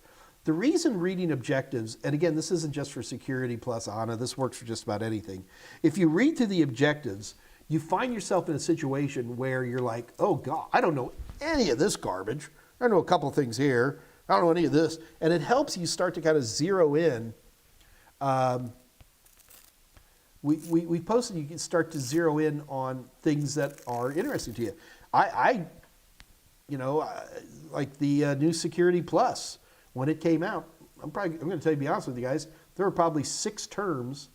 Speaker 1: The reason reading objectives, and again, this isn't just for Security Plus, Anna, this works for just about anything. If you read through the objectives, you find yourself in a situation where you're like, oh God, I don't know any of this garbage. I know a couple of things here. I don't know any of this. And it helps you start to kind of zero in. We posted you can start to zero in on things that are interesting to you. Like the new Security Plus, when it came out, I'm going to tell you, be honest with you guys, there were probably 6 terms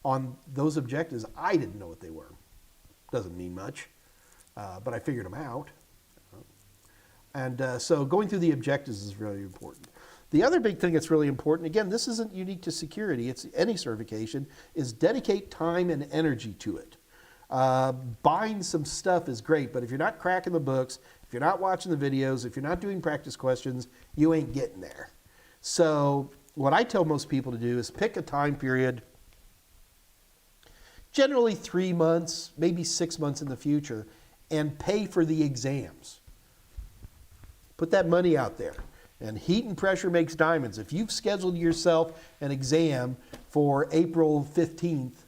Speaker 1: on those objectives. I didn't know what they were. Doesn't mean much, but I figured them out. And so going through the objectives is really important. The other big thing that's really important, again, this isn't unique to security, it's any certification, is dedicate time and energy to it. Buying some stuff is great, but if you're not cracking the books, if you're not watching the videos, if you're not doing practice questions, you ain't getting there. So what I tell most people to do is pick a time period, generally 3 months, maybe 6 months in the future, and pay for the exams. Put that money out there. And heat and pressure makes diamonds. If you've scheduled yourself an exam for April 15th,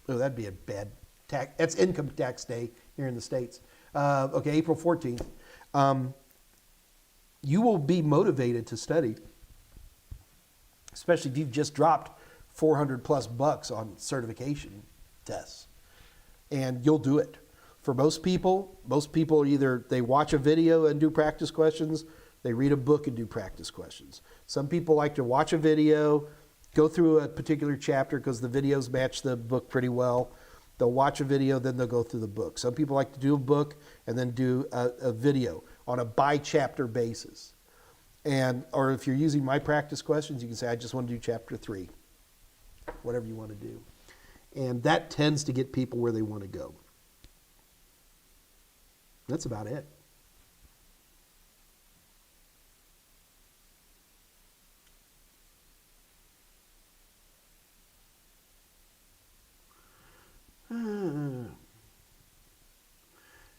Speaker 1: oh, that'd be a bad tax. That's income tax day here in the States. Okay, April 14th. You will be motivated to study, especially if you've just dropped $400+ on certification tests. And you'll do it. For most people either they watch a video and do practice questions, they read a book and do practice questions. Some people like to watch a video, go through a particular chapter because the videos match the book pretty well. They'll watch a video, then they'll go through the book. Some people like to do a book and then do a video on a by-chapter basis. Or if you're using my practice questions, you can say, I just want to do chapter 3, whatever you want to do. And that tends to get people where they want to go. That's about it.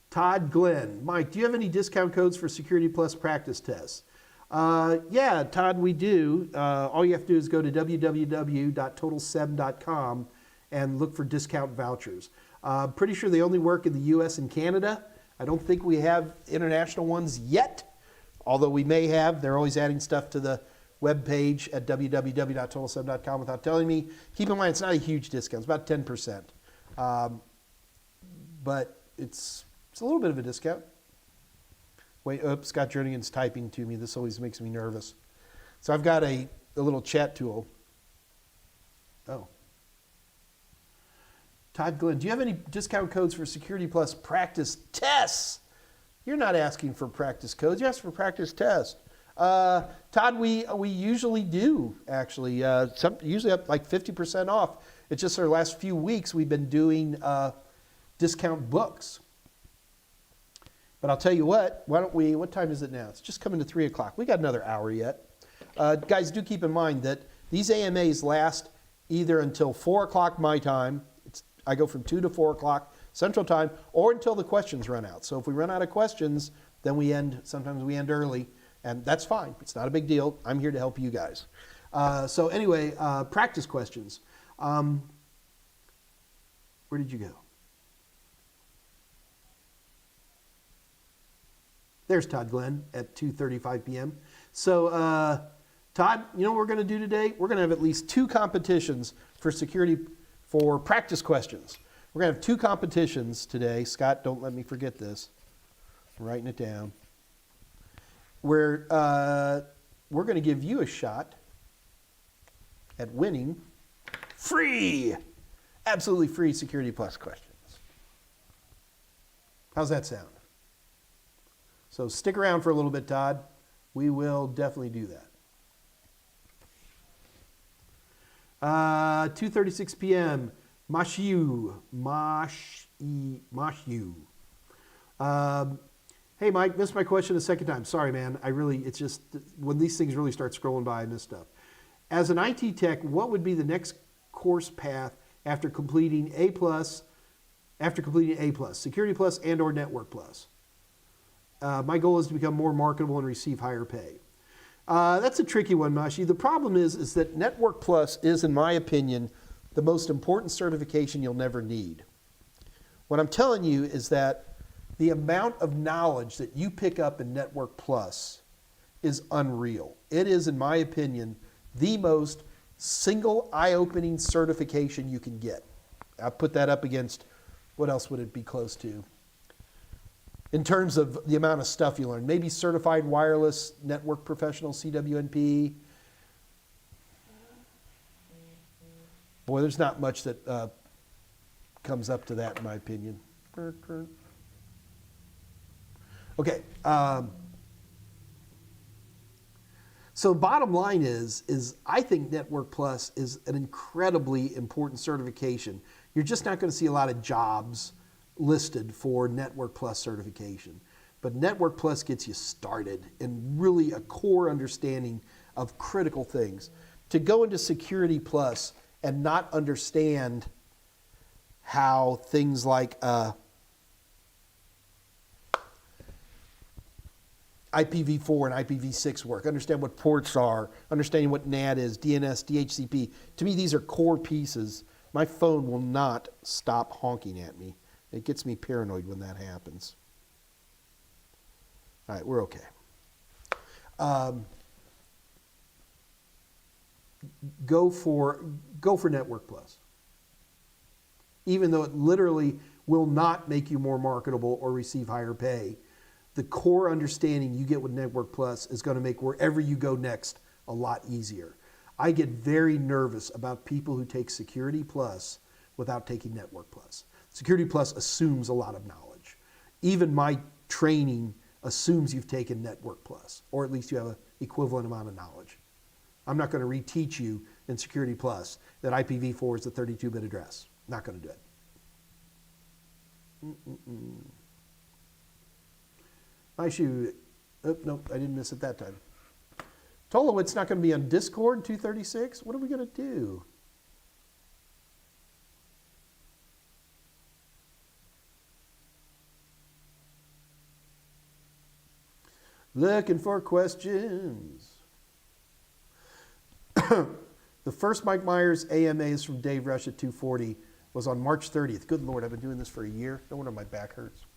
Speaker 1: Todd Glenn, Mike, do you have any discount codes for Security Plus practice tests? Yeah, Todd, we do. All you have to do is go to www.total7.com and look for discount vouchers. Pretty sure they only work in the US and Canada. I don't think we have international ones yet, although we may have. They're always adding stuff to the web page at www.total7.com without telling me. Keep in mind, it's not a huge discount. It's about 10%. But it's a little bit of a discount. Wait, oops, Scott Jernigan's typing to me. This always makes me nervous. So I've got a little chat tool. Oh. Todd Glenn, do you have any discount codes for Security Plus practice tests? You're not asking for practice codes. You're asking for practice tests. Todd, we usually do, actually. Usually up like 50% off. It's just our last few weeks we've been doing discount books. But I'll tell you what, what time is it now? It's just coming to 3 o'clock. We got another hour yet. Guys, do keep in mind that these AMAs last either until 4 o'clock my time, I go from 2 to 4 o'clock Central Time, or until the questions run out. So if we run out of questions, then we end, sometimes we end early, and that's fine. It's not a big deal. I'm here to help you guys. So anyway, practice questions. Where did you go? There's Todd Glenn at 2:35 p.m. So Todd, you know what we're going to do today? We're going to have at least 2 competitions for practice questions. We're going to have 2 competitions today. Scott, don't let me forget this. I'm writing it down. We're going to give you a shot at winning absolutely free Security Plus questions. How's that sound? So stick around for a little bit, Todd. We will definitely do that. 2:36 p.m. Mashiu. Hey, Mike, missed my question a second time. Sorry, man. It's just, when these things really start scrolling by, I miss stuff. As an IT tech, what would be the next course path after completing A+, Security Plus and or Network Plus? My goal is to become more marketable and receive higher pay. That's a tricky one, Mashi. The problem is that Network Plus is, in my opinion, the most important certification you'll never need. What I'm telling you is that the amount of knowledge that you pick up in Network Plus is unreal. It is, in my opinion, the most single eye-opening certification you can get. I'll put that up against, what else would it be close to? In terms of the amount of stuff you learn. Maybe Certified Wireless Network Professional, CWNP. Boy, there's not much that comes up to that, in my opinion. Okay. So bottom line is I think Network Plus is an incredibly important certification. You're just not going to see a lot of jobs listed for Network Plus certification. But Network Plus gets you started in really a core understanding of critical things. To go into Security Plus and not understand how things like IPv4 and IPv6 work, understand what ports are, understanding what NAT is, DNS, DHCP. To me, these are core pieces. My phone will not stop honking at me. It gets me paranoid when that happens. All right, we're okay. Go for Network Plus. Even though it literally will not make you more marketable or receive higher pay, the core understanding you get with Network Plus is going to make wherever you go next a lot easier. I get very nervous about people who take Security Plus without taking Network Plus. Security Plus assumes a lot of knowledge. Even my training assumes you've taken Network Plus, or at least you have an equivalent amount of knowledge. I'm not going to reteach you in Security Plus that IPv4 is the 32-bit address. Not going to do it. My shoe. Oh, no, I didn't miss it that time. Tolowit's not going to be on Discord 236. What are we going to do? Looking for questions. The first Mike Myers AMAs from Dave Rush at 2:40 was on March 30th. Good Lord, I've been doing this for a year. No wonder my back hurts.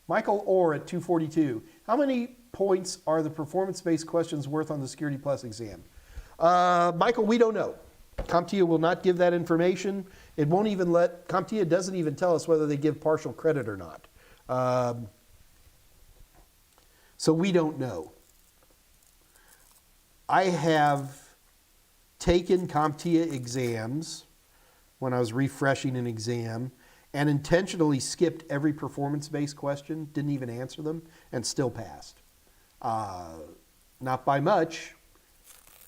Speaker 1: Michael Orr at 2:42. How many points are the performance-based questions worth on the Security Plus exam? Michael, we don't know. CompTIA will not give that information. It won't even let, CompTIA doesn't even tell us whether they give partial credit or not. So we don't know. I have taken CompTIA exams when I was refreshing an exam and intentionally skipped every performance-based question, didn't even answer them, and still passed. Not by much,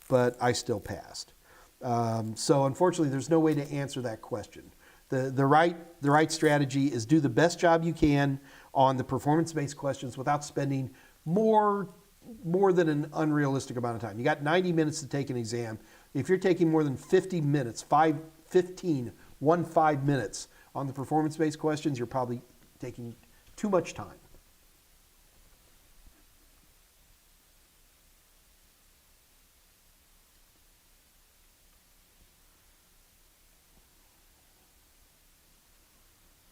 Speaker 1: but I still passed. So unfortunately, there's no way to answer that question. The right strategy is do the best job you can on the performance-based questions without spending more than an unrealistic amount of time. You got 90 minutes to take an exam. If you're taking more than 50 minutes, 15 minutes on the performance-based questions, you're probably taking too much time.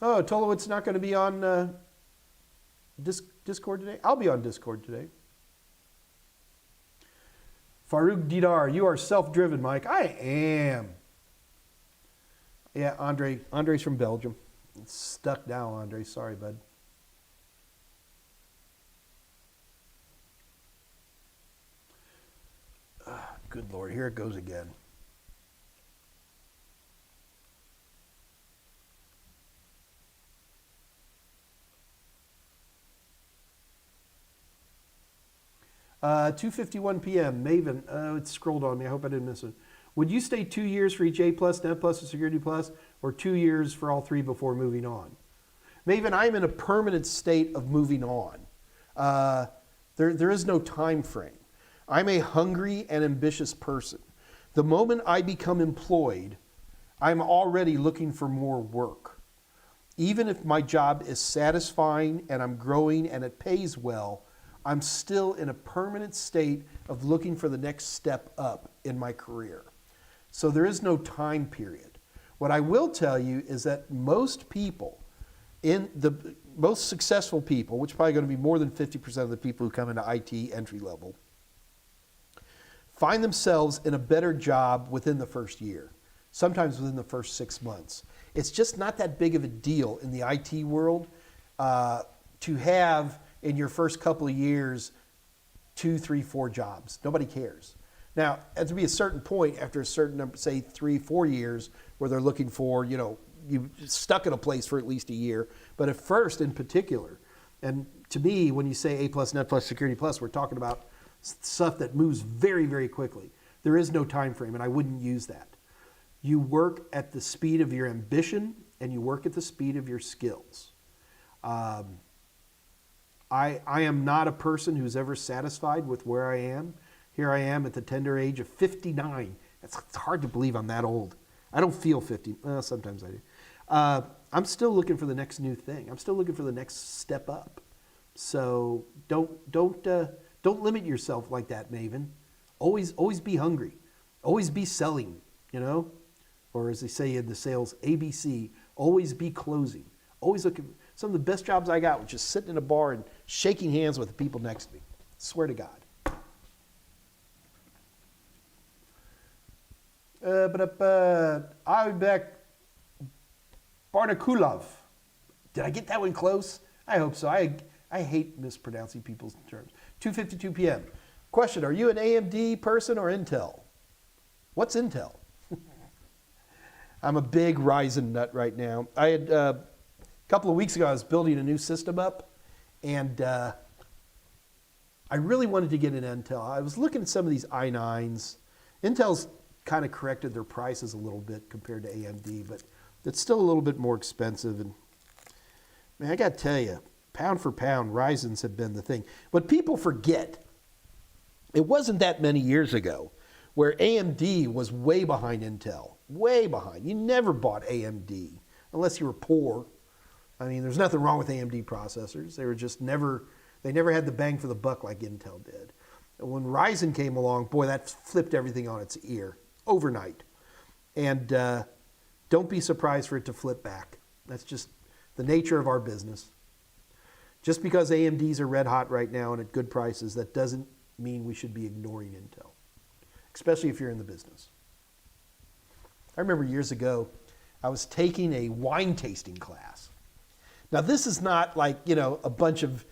Speaker 1: Oh, Tolowit's not going to be on Discord today? I'll be on Discord today. Farouk Didar, you are self-driven, Mike. I am. Yeah, Andre's from Belgium. It's stuck now, Andre. Sorry, bud. Good Lord, here it goes again. Uh, 2:51 p.m. Maven, it scrolled on me. I hope I didn't miss it. Would you stay 2 years for each A+, Net Plus, or Security Plus, or 2 years for all three before moving on? Maven, I'm in a permanent state of moving on. There is no time frame. I'm a hungry and ambitious person. The moment I become employed, I'm already looking for more work. Even if my job is satisfying and I'm growing and it pays well, I'm still in a permanent state of looking for the next step up in my career. So there is no time period. What I will tell you is that most people, most successful people, which is probably going to be more than 50% of the people who come into IT entry level, find themselves in a better job within the first year, sometimes within the first 6 months. It's just not that big of a deal in the IT world to have in your first couple of years 2, 3, 4 jobs. Nobody cares. Now, at to be a certain point, after a certain number, say 3, 4 years, where they're looking for, you stuck in a place for at least a year. But at first, in particular, and to me, when you say A+, Net Plus, Security Plus, we're talking about stuff that moves very, very quickly. There is no time frame, and I wouldn't use that. You work at the speed of your ambition, and you work at the speed of your skills. I am not a person who's ever satisfied with where I am. Here I am at the tender age of 59. It's hard to believe I'm that old. I don't feel 50. Well, sometimes I do. I'm still looking for the next new thing. I'm still looking for the next step up. So don't limit yourself like that, Maven. Always be hungry. Always be selling, or as they say in the sales, ABC. Always be closing. Always looking. Some of the best jobs I got was just sitting in a bar and shaking hands with the people next to me. Swear to God. Ibek Barnakulov. Did I get that one close? I hope so. I hate mispronouncing people's terms. 2:52 p.m. Question, are you an AMD person or Intel? What's Intel? I'm a big Ryzen nut right now. I had, a couple of weeks ago, I was building a new system up, and I really wanted to get an Intel. I was looking at some of these i9s. Intel's kind of corrected their prices a little bit compared to AMD, but it's still a little bit more expensive. And man, I got to tell you, pound for pound, Ryzen's have been the thing. But people forget, it wasn't that many years ago where AMD was way behind Intel, way behind. You never bought AMD unless you were poor. I mean, there's nothing wrong with AMD processors. They were just never They never had the bang for the buck like Intel did. And when Ryzen came along, boy, that flipped everything on its ear overnight. And don't be surprised for it to flip back. That's just the nature of our business. Just because AMDs are red hot right now and at good prices, that doesn't mean we should be ignoring Intel, especially if you're in the business. I remember years ago, I was taking a wine tasting class. Now, this is not like, a bunch of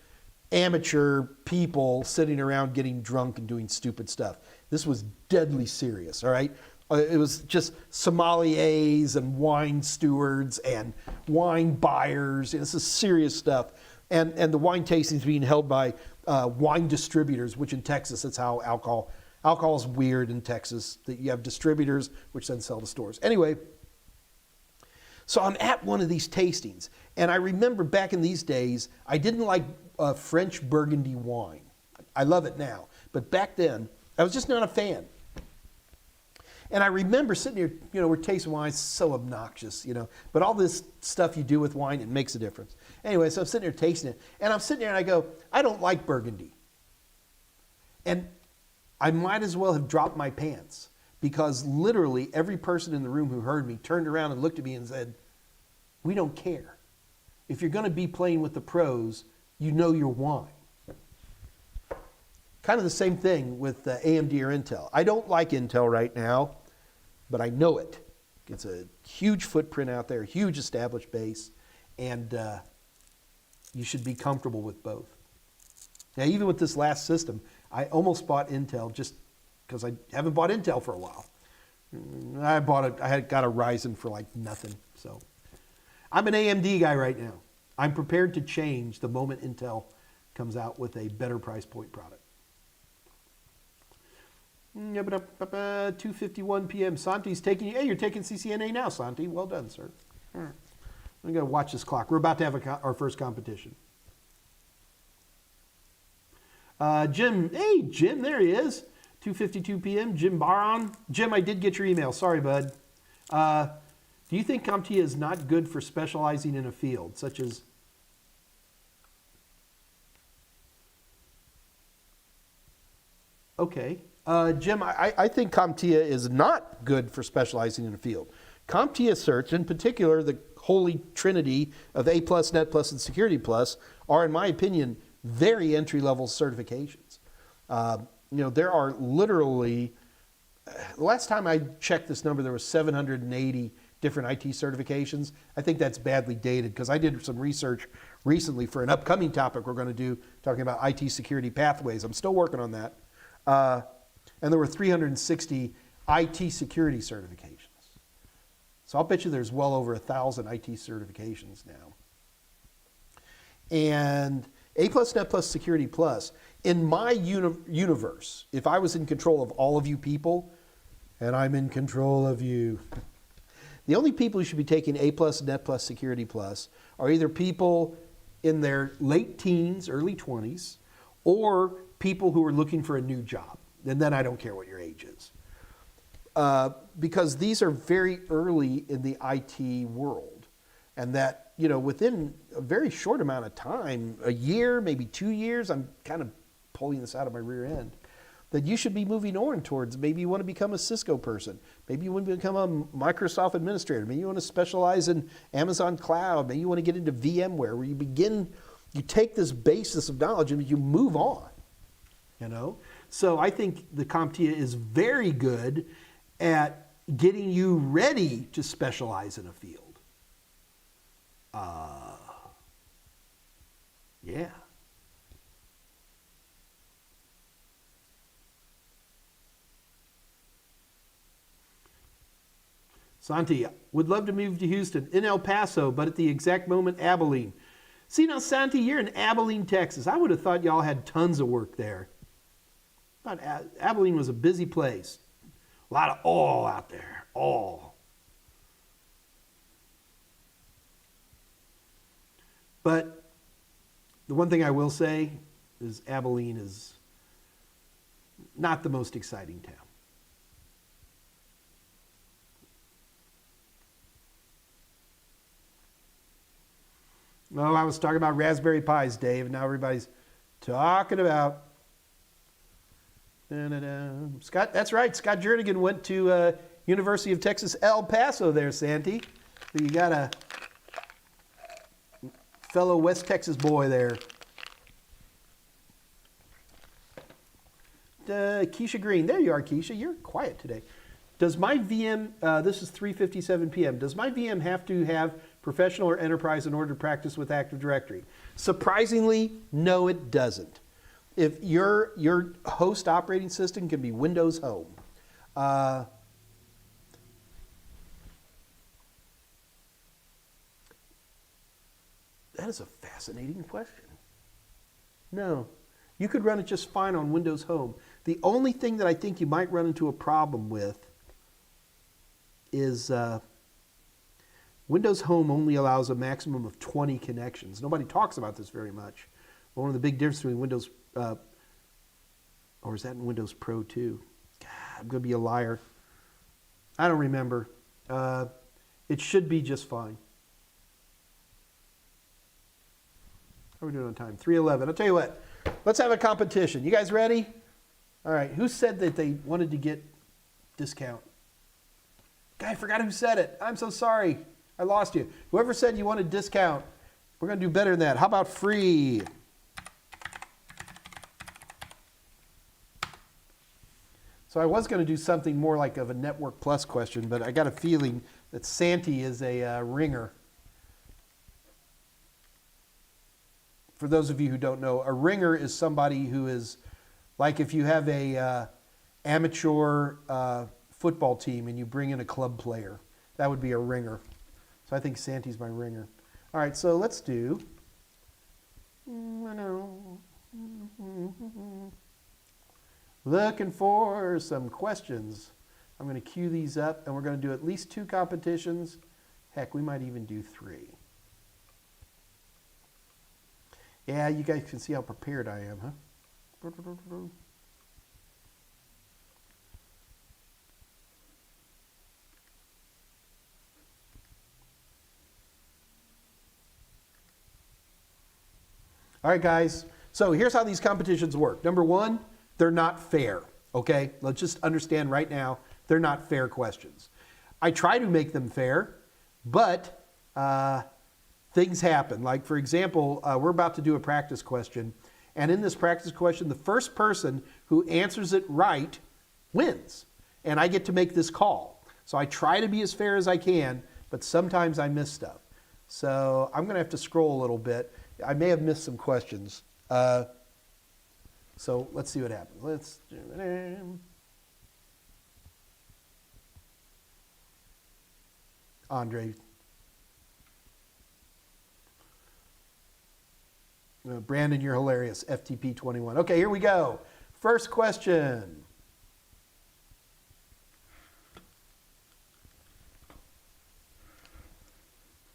Speaker 1: amateur people sitting around getting drunk and doing stupid stuff. This was deadly serious, all right? It was just sommeliers and wine stewards and wine buyers. This is serious stuff. And the wine tasting is being held by wine distributors, which in Texas, that's how alcohol is weird in Texas, that you have distributors which then sell to stores. Anyway, so I'm at one of these tastings, and I remember back in these days, I didn't like French Burgundy wine. I love it now, but back then, I was just not a fan. And I remember sitting here, we're tasting wine, it's so obnoxious, but all this stuff you do with wine, it makes a difference. Anyway, so I'm sitting there tasting it, and I'm sitting there and I go, I don't like Burgundy. And I might as well have dropped my pants, because literally every person in the room who heard me turned around and looked at me and said, we don't care. If you're going to be playing with the pros, you know your wine. Kind of the same thing with AMD or Intel. I don't like Intel right now, but I know it. It's a huge footprint out there, huge established base, and you should be comfortable with both. Now, even with this last system, I almost bought Intel just because I haven't bought Intel for a while. I got a Ryzen for like nothing. So I'm an AMD guy right now. I'm prepared to change the moment Intel comes out with a better price point product. 2:51 p.m. Santi's taking you. Hey, you're taking CCNA now, Santi. Well done, sir. I'm going to watch this clock. We're about to have our first competition. Jim, hey, Jim, there he is. 2:52 p.m. Jim Baron. Jim, I did get your email. Sorry, bud. Do you think CompTIA is not good for specializing in a field, such as... Okay. Jim, I think CompTIA is not good for specializing in a field. CompTIA Certs, in particular, the holy trinity of A+, Net+, and Security Plus, are, in my opinion, very entry-level certifications. There are literally, last time I checked this number, there were 780 different IT certifications. I think that's badly dated because I did some research recently for an upcoming topic we're going to do, talking about IT security pathways. I'm still working on that. And there were 360 IT security certifications. So I'll bet you there's well over 1,000 IT certifications now. And A+, Net+, Security Plus, in my universe, if I was in control of all of you people, and I'm in control of you, the only people who should be taking A+, Net+, Security Plus are either people in their late teens, early 20s, or people who are looking for a new job. And then I don't care what your age is. Because these are very early in the IT world. And that, within a very short amount of time, a year, maybe 2 years, I'm kind of pulling this out of my rear end, that you should be moving on towards, maybe you want to become a Cisco person, maybe you want to become a Microsoft administrator, maybe you want to specialize in Amazon Cloud, maybe you want to get into VMware, where you take this basis of knowledge and you move on, So I think the CompTIA is very good at getting you ready to specialize in a field. Yeah. Santi, would love to move to Houston, in El Paso, but at the exact moment, Abilene. See now, Santi, you're in Abilene, Texas. I would have thought y'all had tons of work there. I thought Abilene was a busy place. A lot of oil out there, oil. But the one thing I will say is Abilene is not the most exciting town. Well, I was talking about Raspberry Pis, Dave, and now everybody's Talking about. Da-da-da. Scott, that's right. Scott Jernigan went to University of Texas, El Paso there, Santi. So you got a fellow West Texas boy there. Keisha Green. There you are, Keisha. You're quiet today. Does my VM, this is 3:57 p.m., does my VM have to have professional or enterprise in order to practice with Active Directory? Surprisingly, no, it doesn't. If your host operating system can be Windows Home. That is a fascinating question. No, you could run it just fine on Windows Home. The only thing that I think you might run into a problem with is Windows Home only allows a maximum of 20 connections. Nobody talks about this very much. One of the big differences between Windows, or is that in Windows Pro too? God, I'm going to be a liar. I don't remember. It should be just fine. How are we doing on time? 3:11. I'll tell you what. Let's have a competition. You guys ready? All right. Who said that they wanted to get discount? Guy, I forgot who said it. I'm so sorry. I lost you. Whoever said you wanted discount, we're going to do better than that. How about free? So I was going to do something more like of a Network Plus question, but I got a feeling that Santi is a ringer. For those of you who don't know, a ringer is somebody who is, like if you have a amateur football team and you bring in a club player, that would be a ringer. So I think Santi's my ringer. All right, so let's do. Looking for some questions. I'm going to queue these up, and we're going to do at least 2 competitions. Heck, we might even do 3. Yeah, you guys can see how prepared I am, huh? All right, guys. So here's how these competitions work. Number 1, they're not fair, okay? Let's just understand right now, they're not fair questions. I try to make them fair, but things happen. Like, for example, we're about to do a practice question, and in this practice question, the first person who answers it right wins, and I get to make this call. So I try to be as fair as I can, but sometimes I miss stuff. So I'm going to have to scroll a little bit. I may have missed some questions. So let's see what happens. Let's do it. Andre. Brandon, you're hilarious. FTP21. Okay, here we go. First question.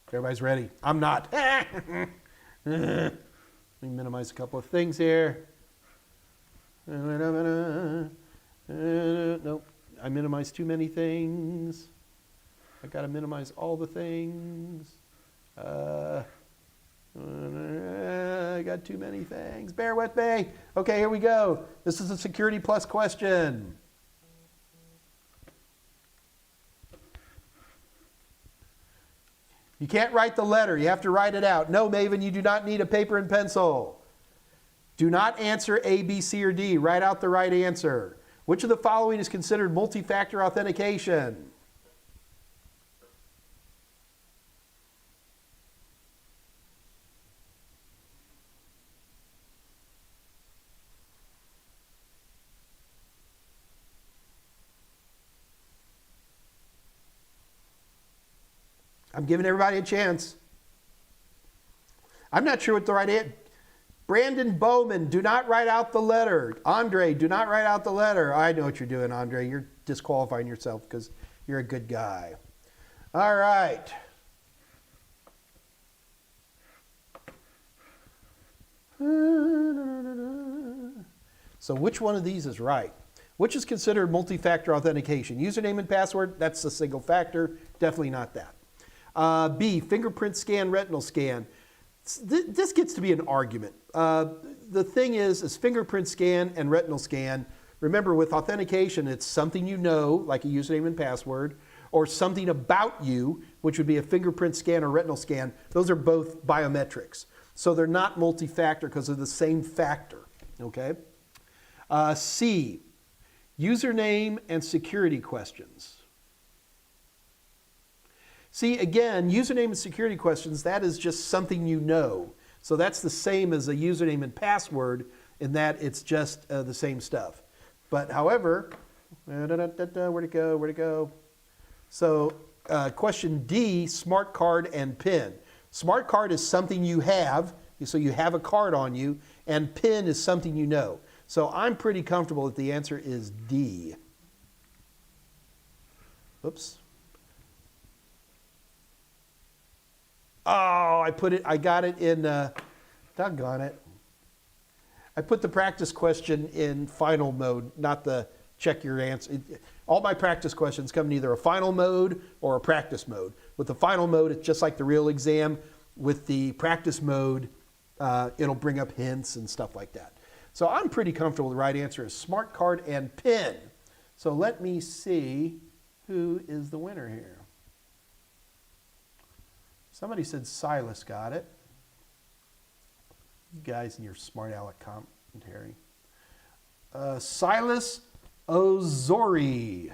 Speaker 1: Everybody's ready. I'm not. Let me minimize a couple of things here. Nope, I minimized too many things. I got to minimize all the things. I got too many things. Bear with me. Okay, here we go. This is a Security Plus question. You can't write the letter. You have to write it out. No, Maven, you do not need a paper and pencil. Do not answer A, B, C, or D. Write out the right answer. Which of the following is considered multi-factor authentication? I'm giving everybody a chance. I'm not sure what the right answer. Brandon Bowman, do not write out the letter. Andre, do not write out the letter. I know what you're doing, Andre. You're disqualifying yourself because you're a good guy. All right. So which one of these is right? Which is considered multi-factor authentication? Username and password, that's a single factor. Definitely not that. B, fingerprint scan, retinal scan. This gets to be an argument. The thing is fingerprint scan and retinal scan. Remember, with authentication, it's something you know, like a username and password, or something about you, which would be a fingerprint scan or retinal scan. Those are both biometrics. So they're not multi-factor because they're the same factor, okay? C, username and security questions. See, again, username and security questions, that is just something you know. So that's the same as a username and password in that it's just the same stuff. But however, where'd it go? So question D, smart card and PIN. Smart card is something you have, so you have a card on you, and PIN is something you know. So I'm pretty comfortable that the answer is D. Oops. Oh, I got it in, doggone it. I put the practice question in final mode, not the check your answer. All my practice questions come in either a final mode or a practice mode. With the final mode, it's just like the real exam. With the practice mode, it'll bring up hints and stuff like that. So I'm pretty comfortable the right answer is smart card and PIN. So let me see who is the winner here. Somebody said Silas got it. You guys and your smart aleck commentary. Silas Ozori.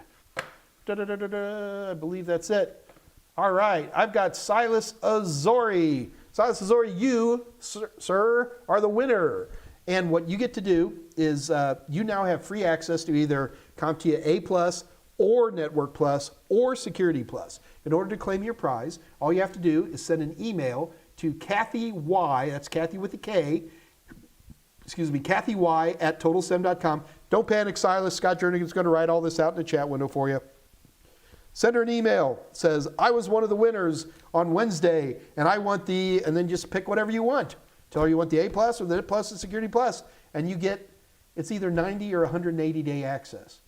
Speaker 1: I believe that's it. All right, I've got Silas Ozori. Silas Ozori, you, sir, are the winner. And what you get to do is you now have free access to either CompTIA A+, or Network Plus, or Security Plus. In order to claim your prize, all you have to do is send an email to Kathy Y, that's Kathy with a K, Kathy Y at totalsem.com. Don't panic, Silas. Scott Jernigan's going to write all this out in the chat window for you. Send her an email. Says, I was one of the winners on Wednesday, and I want the, and then just pick whatever you want. Tell her you want the A+, or the Plus, and Security Plus, and you get, it's either 90 or 180-day access.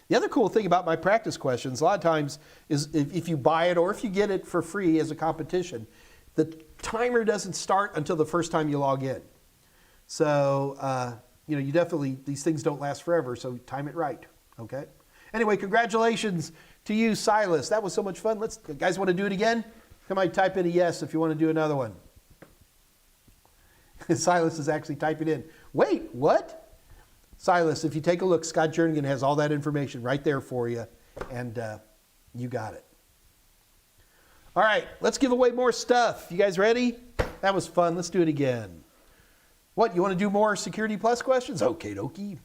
Speaker 1: The other cool thing about my practice questions, a lot of times, is if you buy it or if you get it for free as a competition, the timer doesn't start until the first time you log in. So, you definitely, these things don't last forever, so time it right, okay? Anyway, congratulations to you, Silas. That was so much fun. You guys want to do it again? Come on, type in a yes if you want to do another one. Silas is actually typing in. Wait, what? Silas, if you take a look, Scott Jernigan has all that information right there for you, and you got it. All right, let's give away more stuff. You guys ready? That was fun. Let's do it again. What, you want to do more Security Plus questions? Okay, dokie.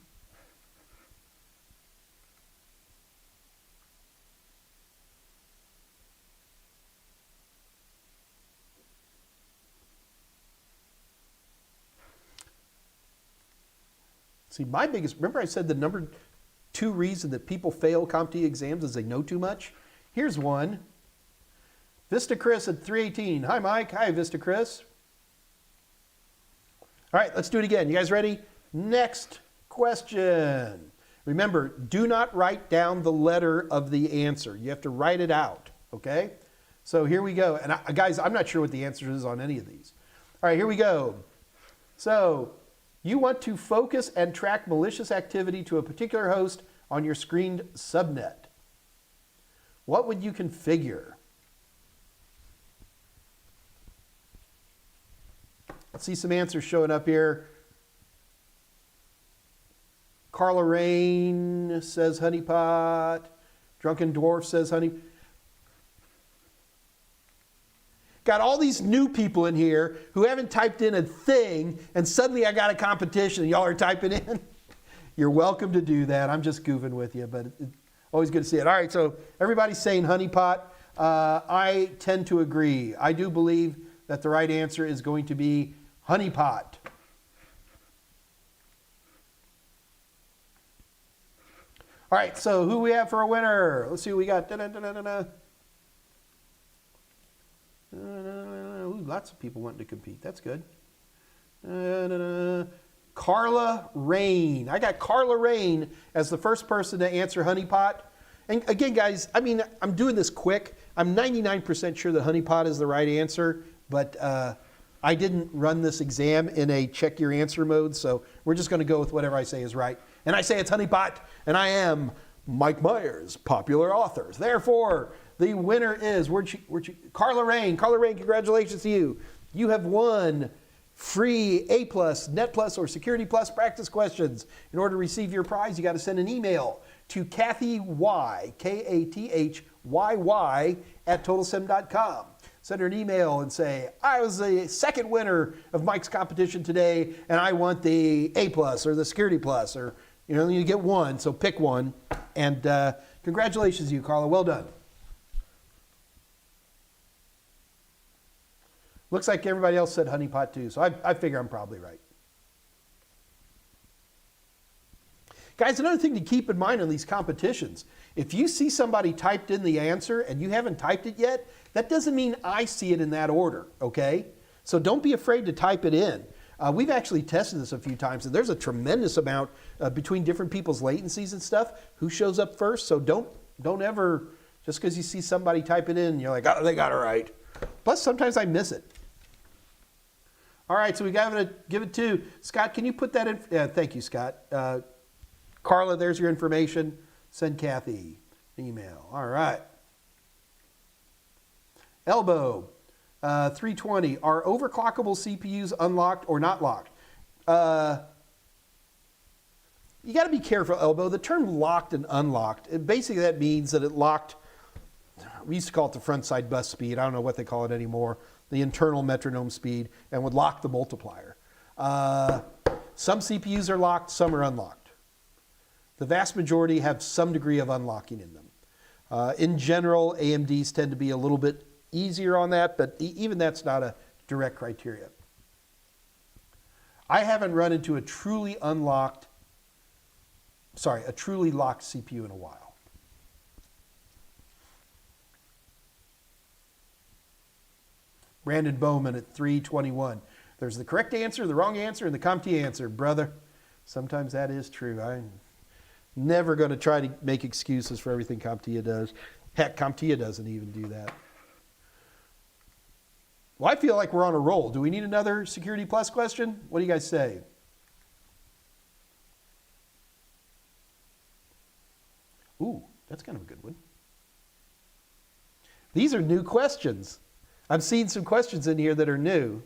Speaker 1: See, my biggest, remember I said the number 2 reason that people fail CompTIA exams is they know too much? Here's one. Vista Chris at 318. Hi, Mike. Hi, Vista Chris. All right, let's do it again. You guys ready? Next question. Remember, do not write down the letter of the answer. You have to write it out, okay? So here we go. And guys, I'm not sure what the answer is on any of these. All right, here we go. So, you want to focus and track malicious activity to a particular host on your screened subnet. What would you configure? Let's see some answers showing up here. Carla Rain says honeypot. Drunken Dwarf says honey. Got all these new people in here who haven't typed in a thing, and suddenly I got a competition and y'all are typing in. You're welcome to do that. I'm just goofing with you, but it's always good to see it. All right, so everybody's saying honeypot. I tend to agree. I do believe that the right answer is going to be honeypot. All right, so who we have for a winner? Let's see what we got. Ooh, lots of people wanting to compete. That's good. Carla Rain. I got Carla Rain as the first person to answer honeypot. And again, guys, I mean, I'm doing this quick. I'm 99% sure that honeypot is the right answer, but I didn't run this exam in a check your answer mode, so we're just going to go with whatever I say is right. And I say it's honeypot, and I am Mike Meyers, popular authors. Therefore, the winner is, Carla Rain. Carla Rain, congratulations to you. You have won free A+, Net Plus, or Security Plus practice questions. In order to receive your prize, you got to send an email to kathyy, kathyy, at totalsim.com. Send her an email and say, I was the second winner of Mike's competition today, and I want the A+ or the Security Plus, or you get one, so pick one. And congratulations to you, Carla. Well done. Looks like everybody else said honeypot too, so I figure I'm probably right. Guys, another thing to keep in mind on these competitions, if you see somebody typed in the answer and you haven't typed it yet, that doesn't mean I see it in that order, okay? So don't be afraid to type it in. We've actually tested this a few times, and there's a tremendous amount between different people's latencies and stuff, who shows up first, so don't ever, just because you see somebody type it in, you're like, oh, they got it right. Plus, sometimes I miss it. All right, so we got to give it to Scott. Can you put that in? Yeah, thank you, Scott. Carla, there's your information. Send Kathy an email. All right. Elbow, 320. Are overclockable CPUs unlocked or not locked? You got to be careful, Elbow. The term locked and unlocked, basically that means that it locked, we used to call it the front side bus speed. I don't know what they call it anymore. The internal metronome speed, and would lock the multiplier. Some CPUs are locked, some are unlocked. The vast majority have some degree of unlocking in them. In general, AMDs tend to be a little bit easier on that, but even that's not a direct criteria. I haven't run into a truly locked CPU in a while. Brandon Bowman at 321. There's the correct answer, the wrong answer, and the CompTIA answer. Brother, sometimes that is true. I'm never going to try to make excuses for everything CompTIA does. Heck, CompTIA doesn't even do that. Well, I feel like we're on a roll. Do we need another Security Plus question? What do you guys say? Ooh, that's kind of a good one. These are new questions. I've seen some questions in here that are new.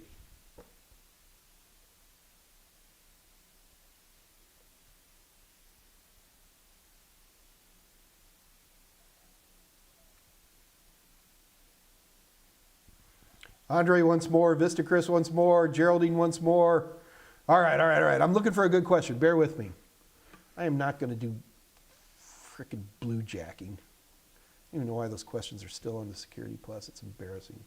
Speaker 1: Andre once more, Vista Chris once more, Geraldine once more. All right. I'm looking for a good question. Bear with me. I am not going to do frickin' blue jacking. I don't even know why those questions are still on the Security Plus. It's embarrassing.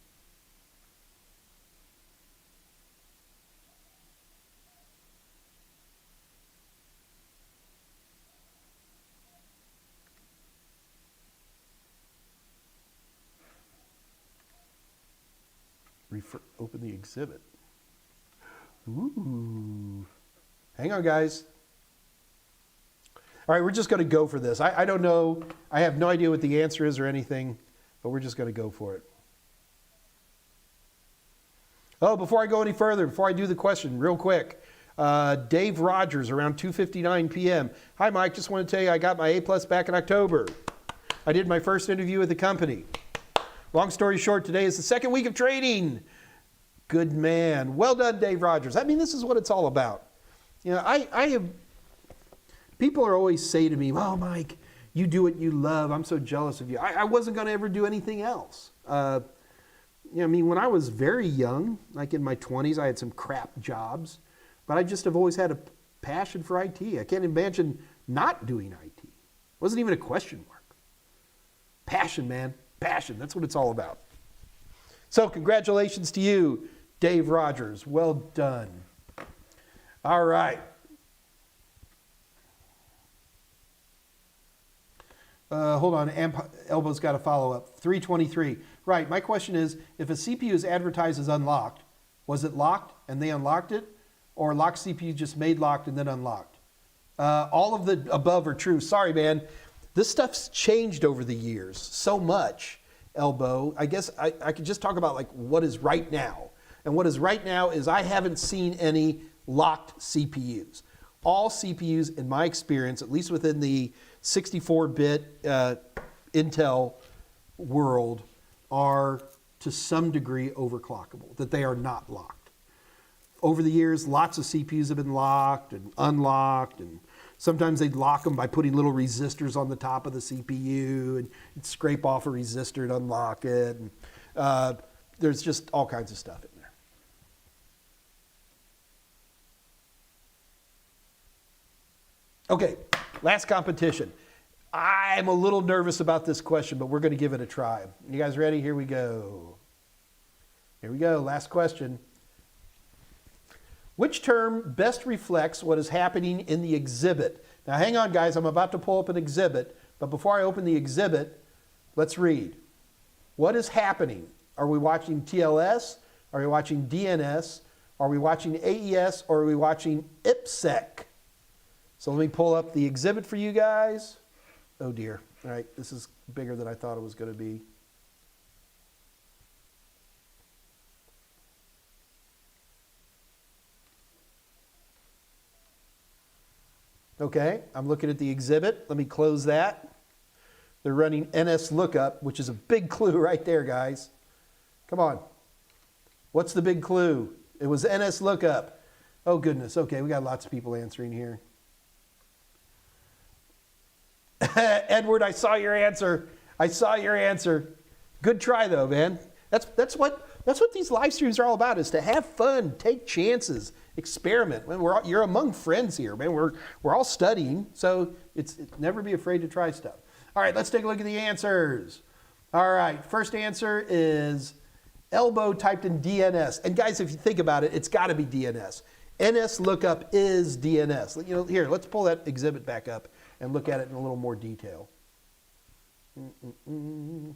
Speaker 1: Open the exhibit. Ooh. Hang on, guys. All right, we're just going to go for this. I don't know. I have no idea what the answer is or anything, but we're just going to go for it. Oh, before I go any further, before I do the question, real quick. Dave Rogers, around 2:59 p.m. Hi, Mike. Just want to tell you I got my A+ back in October. I did my first interview with the company. Long story short, today is the second week of training. Good man. Well done, Dave Rogers. I mean, this is what it's all about. You know, I have, people are always say to me, oh, Mike, you do what you love. I'm so jealous of you. I wasn't going to ever do anything else. I mean, when I was very young, like in my 20s, I had some crap jobs, but I just have always had a passion for IT. I can't imagine not doing IT. It wasn't even a question mark. Passion, man. Passion. That's what it's all about. So congratulations to you, Dave Rogers. Well done. All right. Hold on. Elbow's got a follow-up. 323. Right. My question is, if a CPU is advertised as unlocked, was it locked and they unlocked it? Or locked CPU just made locked and then unlocked? All of the above are true. Sorry, man. This stuff's changed over the years so much, Elbow. I guess I could just talk about like what is right now. And what is right now is I haven't seen any locked CPUs. All CPUs, in my experience, at least within the 64-bit Intel world, are to some degree overclockable, that they are not locked. Over the years, lots of CPUs have been locked and unlocked, and sometimes they'd lock them by putting little resistors on the top of the CPU and scrape off a resistor and unlock it. And, there's just all kinds of stuff in there. Okay, last competition. I'm a little nervous about this question, but we're going to give it a try. You guys ready? Here we go. Here we go, last question. Which term best reflects what is happening in the exhibit? Now hang on guys, I'm about to pull up an exhibit, but before I open the exhibit, let's read. What is happening? Are we watching TLS? Are we watching DNS? Are we watching AES? Or are we watching IPsec? So let me pull up the exhibit for you guys. Oh dear, all right, this is bigger than I thought it was going to be. Okay, I'm looking at the exhibit. Let me close that. They're running NS lookup, which is a big clue right there, guys. Come on. What's the big clue? It was NS lookup. Oh, goodness. Okay, we got lots of people answering here. Edward, I saw your answer. I saw your answer. Good try, though, man. That's what these live streams are all about, is to have fun, take chances, experiment. Man, you're among friends here, man. We're all studying, so it's never be afraid to try stuff. All right, let's take a look at the answers. All right, first answer is elbow typed in DNS. And guys, if you think about it, it's got to be DNS. NS lookup is DNS. You know, here, let's pull that exhibit back up and look at it in a little more detail. All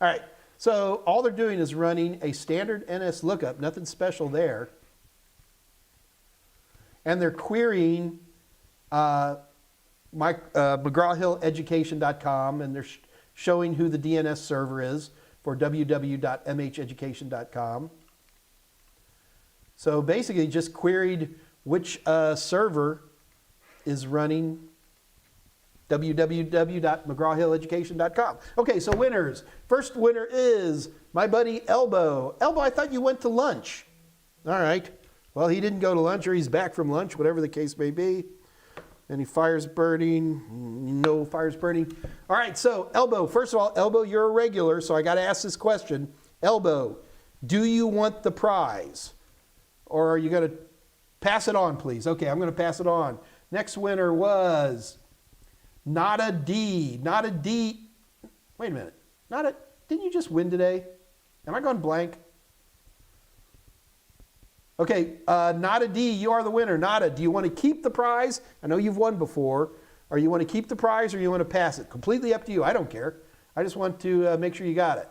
Speaker 1: right, so all they're doing is running a standard NS lookup, nothing special there. And they're querying McGraw-Hill-Education.com, and they're showing who the DNS server is for www.mheducation.com. So basically just queried which server is running www.mcgrawhilleducation.com. Okay, so winners. First winner is my buddy Elbow. Elbow, I thought you went to lunch. All right. Well, he didn't go to lunch, or he's back from lunch, whatever the case may be. Any fires burning? No fires burning. All right, so Elbow, first of all, Elbow, you're a regular, so I got to ask this question. Elbow, do you want the prize? Or are you going to pass it on, please? Okay, I'm going to pass it on. Next winner was Nada D. Nada D. Wait a minute. Nada, didn't you just win today? Am I going blank? Okay, Nada D, you are the winner. Nada, do you want to keep the prize? I know you've won before. Or you want to keep the prize, or you want to pass it? Completely up to you. I don't care. I just want to make sure you got it.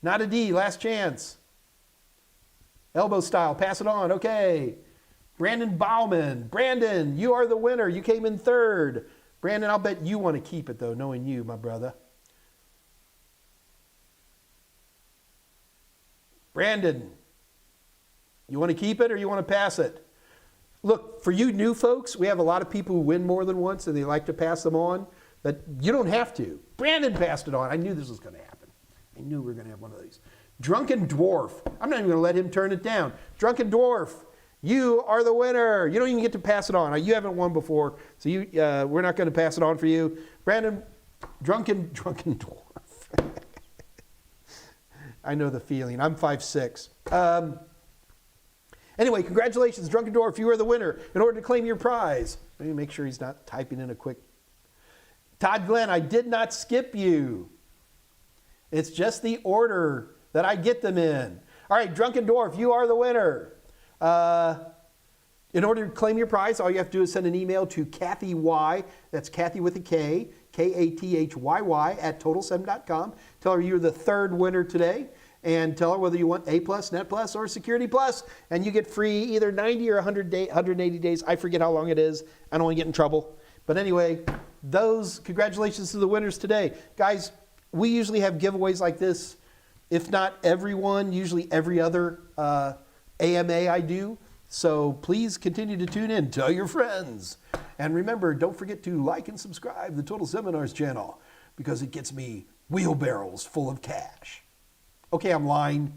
Speaker 1: Nada D, last chance. Elbow style, pass it on. Okay. Brandon Bauman. Brandon, you are the winner. You came in third. Brandon, I'll bet you want to keep it, though, knowing you, my brother. Brandon, you want to keep it or you want to pass it? Look, for you new folks, we have a lot of people who win more than once and they like to pass them on. But you don't have to. Brandon passed it on. I knew this was going to happen. I knew we were going to have one of these. Drunken Dwarf. I'm not even going to let him turn it down. Drunken Dwarf, you are the winner. You don't even get to pass it on. You haven't won before, so we're not going to pass it on for you. Brandon, Drunken Dwarf. I know the feeling. I'm 5'6". Anyway, congratulations, Drunken Dwarf. You are the winner. In order to claim your prize, let me make sure he's not typing in a quick. Todd Glenn, I did not skip you. It's just the order that I get them in. All right, Drunken Dwarf, you are the winner. In order to claim your prize, all you have to do is send an email to Kathy Y. That's Kathy with a K, Kathyy at total7.com. Tell her you're the third winner today. And tell her whether you want A+, Net+, or Security Plus, and you get free either 90 or 180 days. I forget how long it is. I don't want to get in trouble. But anyway, congratulations to the winners today. Guys, we usually have giveaways like this. If not everyone, usually every other AMA I do. So please continue to tune in. Tell your friends. And remember, don't forget to like and subscribe to the Total Seminars channel because it gets me wheelbarrows full of cash. Okay, I'm lying.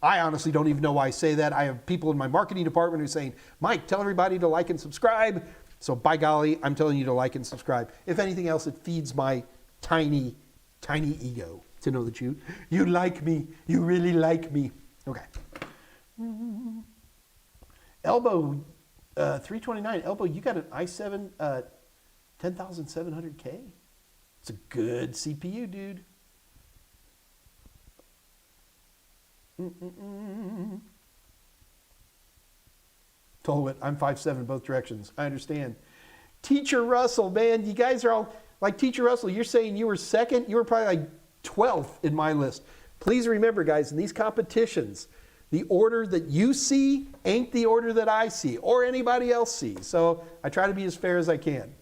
Speaker 1: I honestly don't even know why I say that. I have people in my marketing department who are saying, Mike, tell everybody to like and subscribe. So by golly, I'm telling you to like and subscribe. If anything else, it feeds my tiny, tiny ego to know that you like me. You really like me. Okay. Elbow, 329. Elbow, you got an i7 10700K? It's a good CPU, dude. Told it, I'm 5'7" both directions. I understand. Teacher Russell, man, you guys are all, like Teacher Russell, you're saying you were second? You were probably like 12th in my list. Please remember, guys, in these competitions, the order that you see ain't the order that I see or anybody else sees. So I try to be as fair as I can.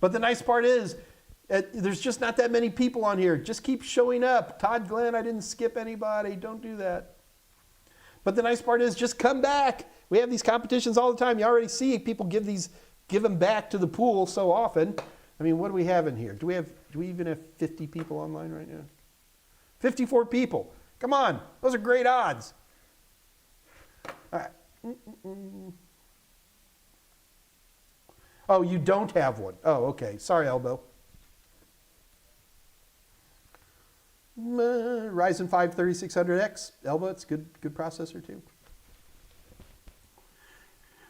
Speaker 1: But the nice part is, there's just not that many people on here. Just keep showing up. Todd Glenn, I didn't skip anybody. Don't do that. But the nice part is, just come back. We have these competitions all the time. You already see people give them back to the pool so often. I mean, what do we have in here? Do we even have 50 people online right now? 54 people. Come on, those are great odds. All right. Oh, you don't have one. Oh, okay. Sorry, Elbow. Ryzen 5 3600X. Elbow, it's good processor too.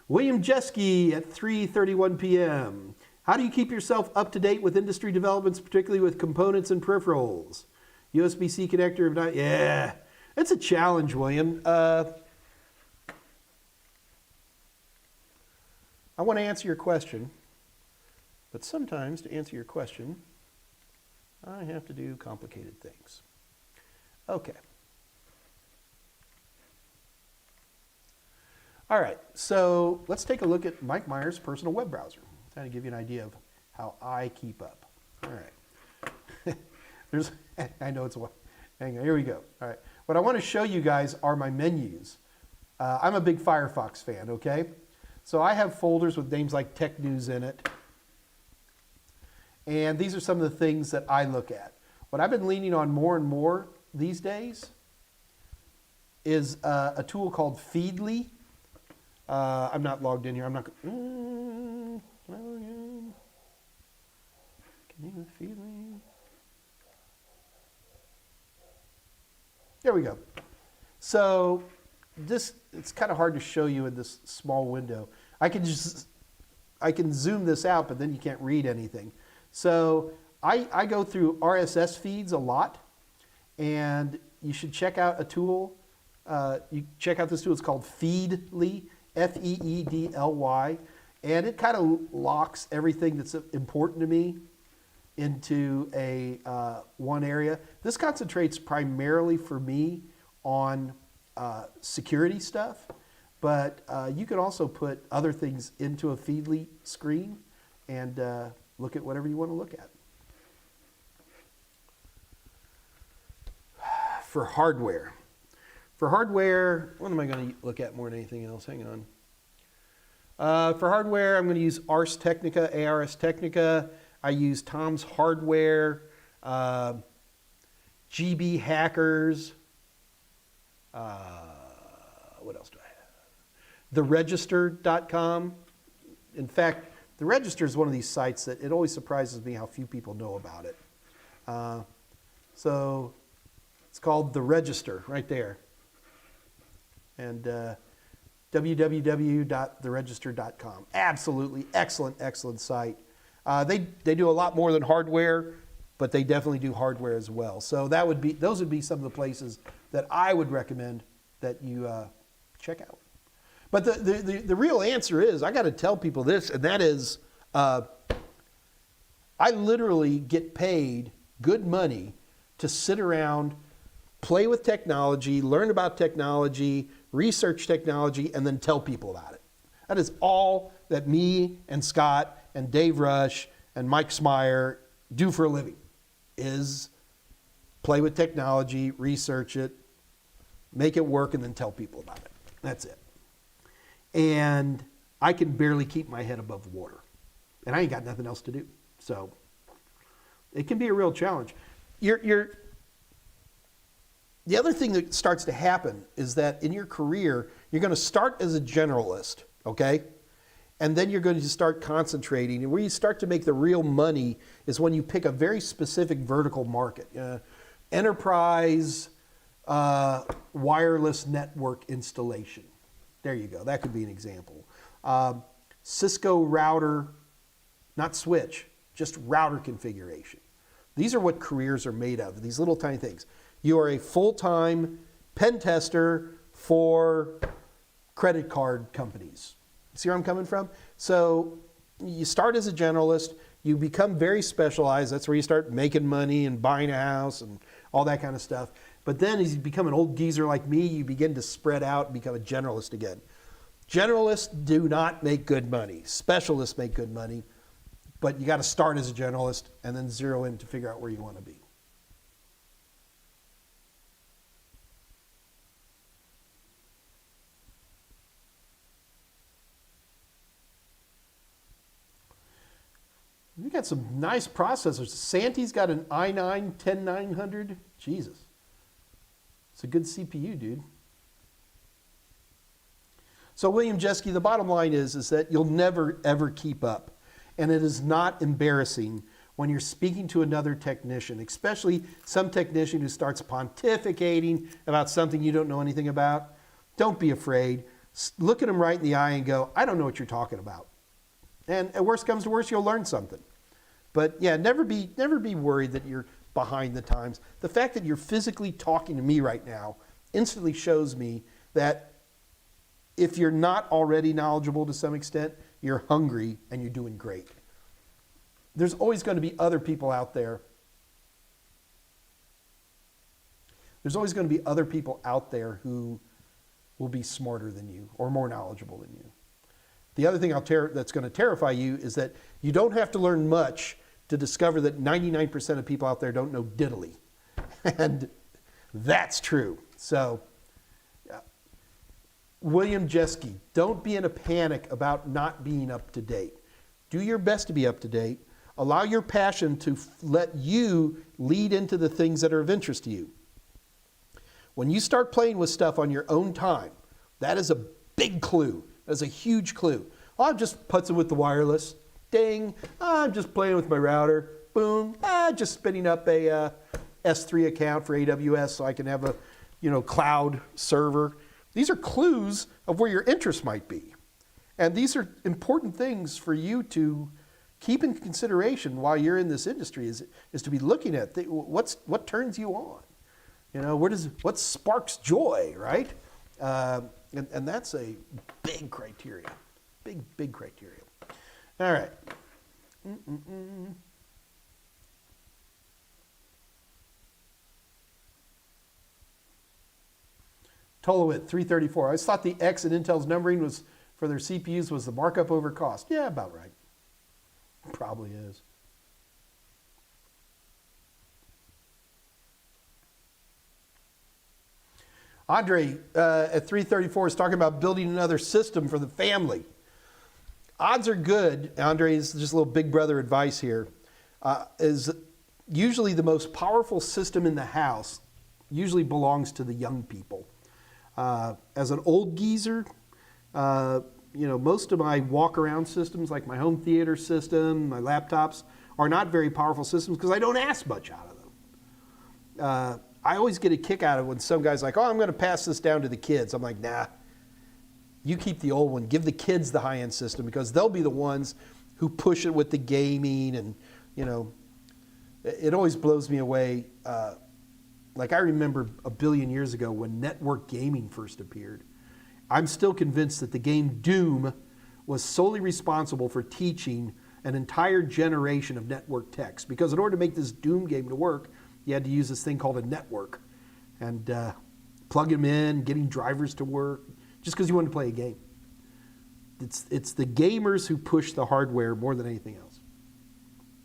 Speaker 1: William Jeske at 3:31 p.m. How do you keep yourself up to date with industry developments, particularly with components and peripherals? USB-C connector, if not, yeah. It's a challenge, William. I want to answer your question, but sometimes to answer your question, I have to do complicated things. Okay. All right, so let's take a look at Mike Meyers' personal web browser. Trying to give you an idea of how I keep up. All right. I know it's a while. Hang on, here we go. All right. What I want to show you guys are my menus. I'm a big Firefox fan, okay? So I have folders with names like Tech News in it. And these are some of the things that I look at. What I've been leaning on more and more these days is a tool called Feedly. I'm not logged in here. I'm not. Can I log in? Can you Feedly? There we go. So it's kind of hard to show you in this small window. I can zoom this out, but then you can't read anything. So I go through RSS feeds a lot, and you should check out a tool. You check out this tool. It's called Feedly, F-E-E-D-L-Y, and it kind of locks everything that's important to me into a one area. This concentrates primarily for me on security stuff, but you can also put other things into a Feedly screen and look at whatever you want to look at. For hardware, what am I going to look at more than anything else? Hang on. For hardware, I'm going to use Ars Technica. I use Tom's Hardware, GB Hackers. What else do I have? TheRegister.com. In fact, The Register is one of these sites that it always surprises me how few people know about it. So it's called The Register right there. And www.theregister.com. Absolutely excellent site. They do a lot more than hardware, but they definitely do hardware as well. So those would be some of the places that I would recommend that you check out. But the real answer is, I got to tell people this, and that is, I literally get paid good money to sit around, play with technology, learn about technology, research technology, and then tell people about it. That is all that me and Scott and Dave Rush and Mike Smyer do for a living, is play with technology, research it, make it work, and then tell people about it. That's it. And I can barely keep my head above water. And I ain't got nothing else to do. So it can be a real challenge. The other thing that starts to happen is that in your career, you're going to start as a generalist, okay? And then you're going to start concentrating. And where you start to make the real money is when you pick a very specific vertical market. Enterprise wireless network installation. There you go. That could be an example. Cisco router, not switch, just router configuration. These are what careers are made of, these little tiny things. You are a full-time pen tester for credit card companies. See where I'm coming from? So you start as a generalist, you become very specialized. That's where you start making money and buying a house and all that kind of stuff. But then as you become an old geezer like me, you begin to spread out and become a generalist again. Generalists do not make good money. Specialists make good money. But you got to start as a generalist and then zero in to figure out where you want to be. We got some nice processors. Santee's got an i9 10900. Jesus. It's a good CPU, dude. So William Jeske, the bottom line is that you'll never, ever keep up. And it is not embarrassing when you're speaking to another technician, especially some technician who starts pontificating about something you don't know anything about. Don't be afraid. Look at them right in the eye and go, I don't know what you're talking about. And at worst comes to worst, you'll learn something. But yeah, never be worried that you're behind the times. The fact that you're physically talking to me right now instantly shows me that if you're not already knowledgeable to some extent, you're hungry and you're doing great. There's always going to be other people out there. There's always going to be other people out there who will be smarter than you or more knowledgeable than you. The other thing that's going to terrify you is that you don't have to learn much to discover that 99% of people out there don't know diddly. And that's true. So, William Jeske, don't be in a panic about not being up to date. Do your best to be up to date. Allow your passion to let you lead into the things that are of interest to you. When you start playing with stuff on your own time, that is a big clue. That's a huge clue. Oh, I'm just putzing with the wireless. Ding. Oh, I'm just playing with my router. Boom. Just spinning up a S3 account for AWS so I can have a cloud server. These are clues of where your interest might be. And these are important things for you to keep in consideration while you're in this industry is to be looking at what turns you on. What sparks joy, right? And that's a big criteria. Big criteria. All right. Tolowit, 334. I always thought the X in Intel's numbering was for their CPUs was the markup over cost. Yeah, about right. Probably is. Andre at 334 is talking about building another system for the family. Odds are good, Andre, is just a little big brother advice here, is usually the most powerful system in the house usually belongs to the young people. As an old geezer, most of my walk-around systems, like my home theater system, my laptops, are not very powerful systems because I don't ask much out of them. I always get a kick out of it when some guy's like, oh, I'm going to pass this down to the kids. I'm like, nah, you keep the old one. Give the kids the high-end system because they'll be the ones who push it with the gaming. And, it always blows me away. Like I remember a billion years ago when network gaming first appeared. I'm still convinced that the game Doom was solely responsible for teaching an entire generation of network techs. Because in order to make this Doom game to work, you had to use this thing called a network. And plug them in, getting drivers to work, just because you wanted to play a game. It's the gamers who push the hardware more than anything else.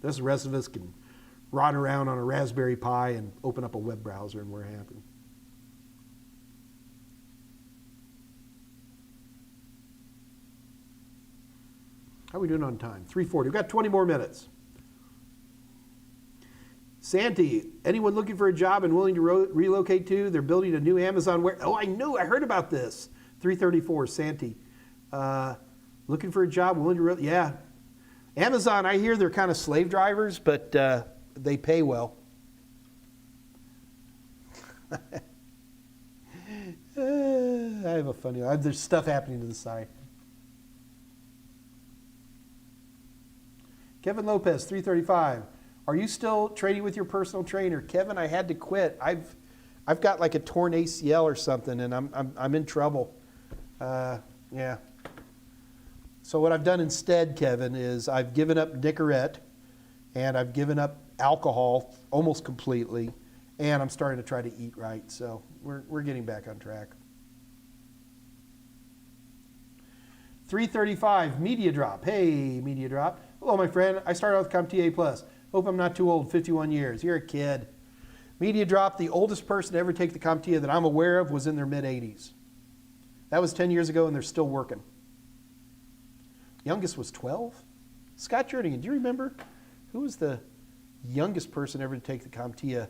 Speaker 1: The rest of us can run around on a Raspberry Pi and open up a web browser and we're happy. How are we doing on time? 3:40. We've got 20 more minutes. Santi, anyone looking for a job and willing to relocate to? They're building a new Amazon warehouse. Oh, I knew. I heard about this. 334, Santi. Looking for a job, willing to yeah. Amazon, I hear they're kind of slave drivers, but they pay well. I have a funny, there's stuff happening to the side. Kevin Lopez, 335. Are you still training with your personal trainer? Kevin, I had to quit. I've got like a torn ACL or something, and I'm in trouble. Yeah. So what I've done instead, Kevin, is I've given up Nicorette, and I've given up alcohol almost completely, and I'm starting to try to eat right. So we're getting back on track. 335, Media Drop. Hey, Media Drop. Hello, my friend. I started out with CompTIA Plus. Hope I'm not too old, 51 years. You're a kid. Media Drop, the oldest person to ever take the CompTIA that I'm aware of was in their mid-80s. That was 10 years ago, and they're still working. Youngest was 12? Scott Jernigan, do you remember? Who was the youngest person ever to take the CompTIA?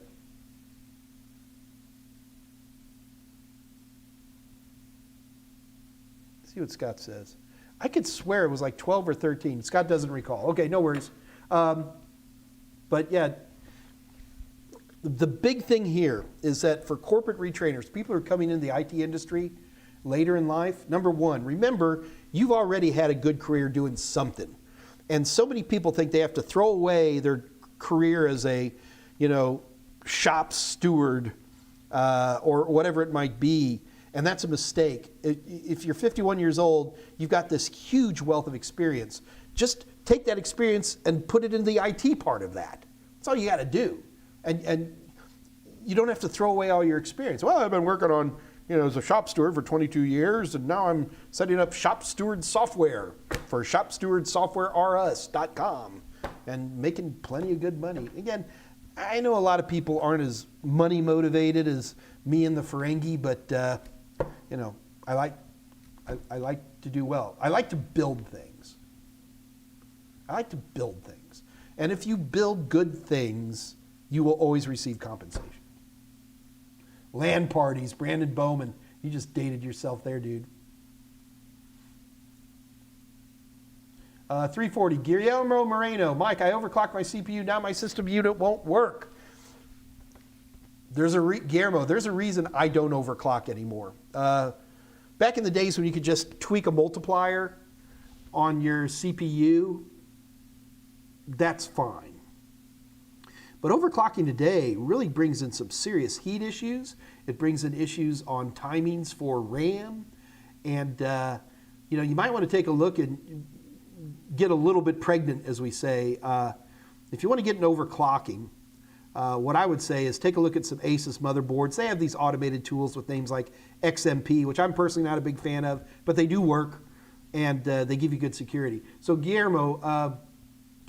Speaker 1: See what Scott says. I could swear it was like 12 or 13. Scott doesn't recall. Okay, no worries. But yeah, the big thing here is that for corporate retrainers, people who are coming into the IT industry later in life, number one, remember, you've already had a good career doing something. And so many people think they have to throw away their career as a, shop steward or whatever it might be. And that's a mistake. If you're 51 years old, you've got this huge wealth of experience. Just take that experience and put it in the IT part of that. That's all you got to do. And you don't have to throw away all your experience. Well, I've been working on, as a shop steward for 22 years, and now I'm setting up shop steward software for shopstewardsoftwareRS.com and making plenty of good money. Again, I know a lot of people aren't as money motivated as me and the Ferengi, but I like to do well. I like to build things. And if you build good things, you will always receive compensation. LAN parties, Brandon Bowman. You just dated yourself there, dude. 340, Guillermo Moreno. Mike, I overclocked my CPU. Now my system unit won't work. Guillermo, there's a reason I don't overclock anymore. Back in the days when you could just tweak a multiplier on your CPU, that's fine. But overclocking today really brings in some serious heat issues. It brings in issues on timings for RAM. And, you might want to take a look and get a little bit pregnant, as we say. If you want to get an overclocking, what I would say is take a look at some Asus motherboards. They have these automated tools with names like XMP, which I'm personally not a big fan of, but they do work, and they give you good security. So Guillermo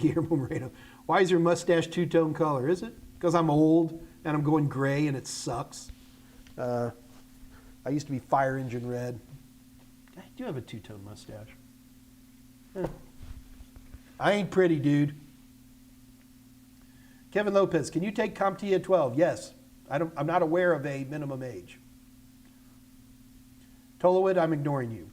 Speaker 1: Moreno, why is your mustache two-tone color? Is it because I'm old and I'm going gray and it sucks? I used to be fire engine red. I do have a two-tone mustache. I ain't pretty, dude. Kevin Lopez, can you take CompTIA at 12? Yes. I'm not aware of a minimum age. Tolowid, I'm ignoring you.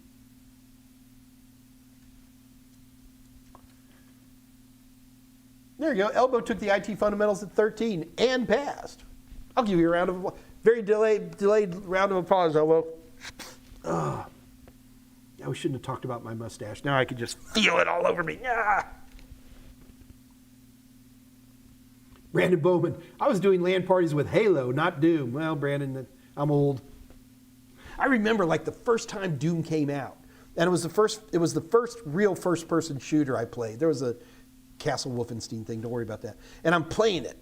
Speaker 1: There you go. Elbow took the IT fundamentals at 13 and passed. I'll give you a round of applause. Very delayed round of applause, Elbow. Yeah, we shouldn't have talked about my mustache. Now I can just feel it all over me. Ah. Brandon Bowman, I was doing LAN parties with Halo, not Doom. Well, Brandon, I'm old. I remember like the first time Doom came out, and it was the first real first-person shooter I played. There was a Castle Wolfenstein thing, don't worry about that. And I'm playing it.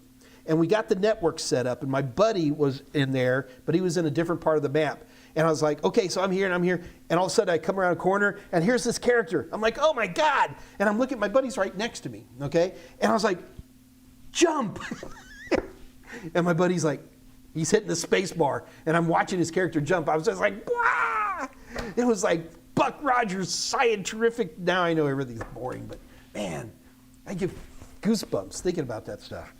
Speaker 1: And we got the network set up, and my buddy was in there, but he was in a different part of the map. And I was like, okay, so I'm here, and all of a sudden I come around a corner, and here's this character. I'm like, oh my God. And I'm looking, my buddy's right next to me, okay? And I was like, jump. And my buddy's like, he's hitting the space bar, and I'm watching his character jump. I was just like, Wah! It was like Buck Rogers, scientific. Now I know everything's boring, but man, I get goosebumps thinking about that stuff.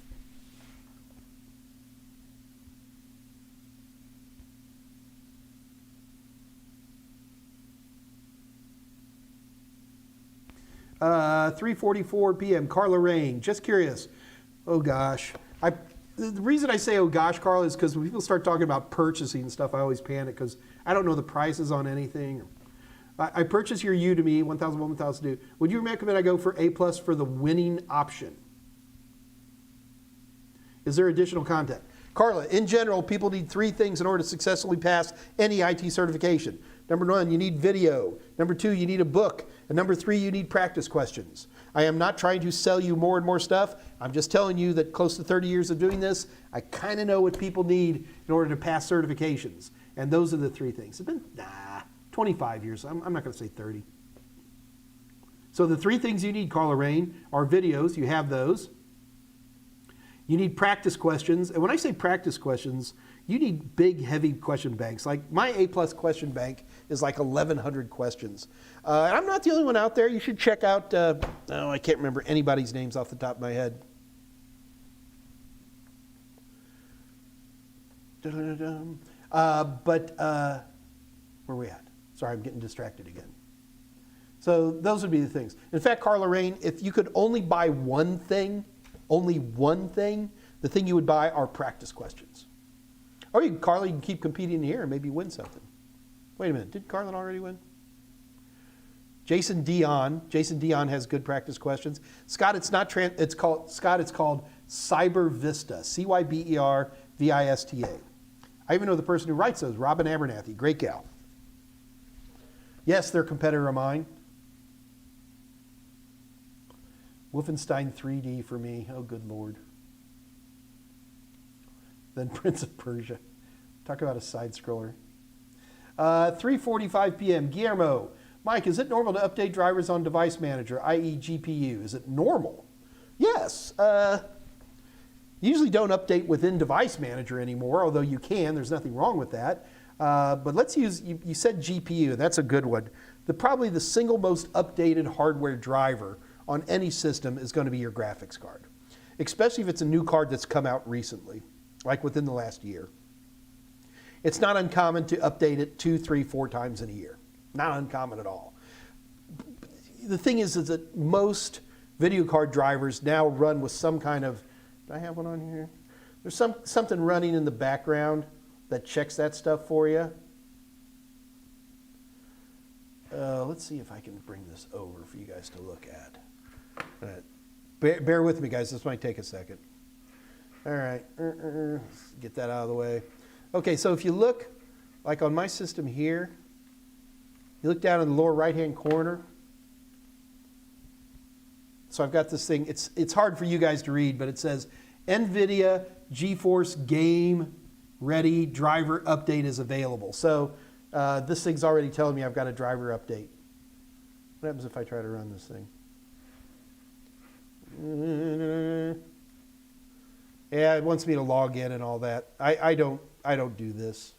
Speaker 1: Uh, 3:44 p.m. Carla Rain. Just curious. Oh gosh. The reason I say oh gosh, Carla, is because when people start talking about purchasing and stuff, I always panic because I don't know the prices on anything. I purchase your Udemy 1001, 1002. Would you recommend I go for A+ for the winning option? Is there additional content? Carla, in general, people need 3 things in order to successfully pass any IT certification. Number 1, you need video. Number 2, you need a book. And number 3, you need practice questions. I am not trying to sell you more and more stuff. I'm just telling you that close to 30 years of doing this, I kind of know what people need in order to pass certifications. And those are the 3 things. It's been 25 years. I'm not going to say 30. So the 3 things you need, Carla Rain, are videos. You have those. You need practice questions. And when I say practice questions, you need big, heavy question banks. Like my A+ question bank is like 1,100 questions. And I'm not the only one out there. You should check out, I can't remember anybody's names off the top of my head. Where are we at? Sorry, I'm getting distracted again. So those would be the things. In fact, Carla Rain, if you could only buy one thing, the thing you would buy are practice questions. Or Carla, you can keep competing here and maybe win something. Wait a minute, did Carlin already win? Jason Dion has good practice questions. Scott, it's called Cyber Vista, CYBERVISTA. I even know the person who writes those, Robin Abernathy, great gal. Yes, they're a competitor of mine. Wolfenstein 3D for me, oh good Lord. Then Prince of Persia. Talk about a side scroller. 3:45 p.m. Guillermo. Mike, is it normal to update drivers on Device Manager, i.e. GPU? Is it normal? Yes. Usually don't update within Device Manager anymore, although you can. There's nothing wrong with that. But let's use, you said GPU. That's a good one. Probably the single most updated hardware driver on any system is going to be your graphics card, especially if it's a new card that's come out recently, like within the last year. It's not uncommon to update it 2, 3, 4 times in a year. Not uncommon at all. The thing is that most video card drivers now run with some kind of, do I have one on here? There's something running in the background that checks that stuff for you. Let's see if I can bring this over for you guys to look at. Bear with me, guys. This might take a second. All right. Let's get that out of the way. Okay, so if you look, like on my system here, you look down in the lower right-hand corner. So I've got this thing. It's hard for you guys to read, but it says NVIDIA GeForce Game Ready Driver Update is available. So this thing's already telling me I've got a driver update. What happens if I try to run this thing? Yeah, it wants me to log in and all that. I don't do this.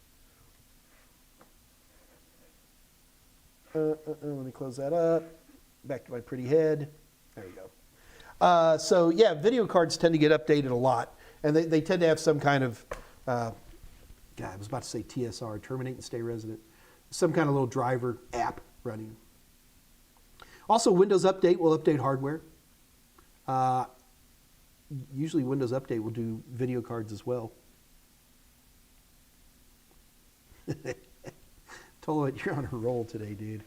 Speaker 1: Let me close that up. Back to my pretty head. There you go. So yeah, video cards tend to get updated a lot, and they tend to have some kind of, I was about to say TSR, terminate and stay resident, some kind of little driver app running. Also, Windows Update will update hardware. Usually Windows Update will do video cards as well. Totally, you're on a roll today, dude.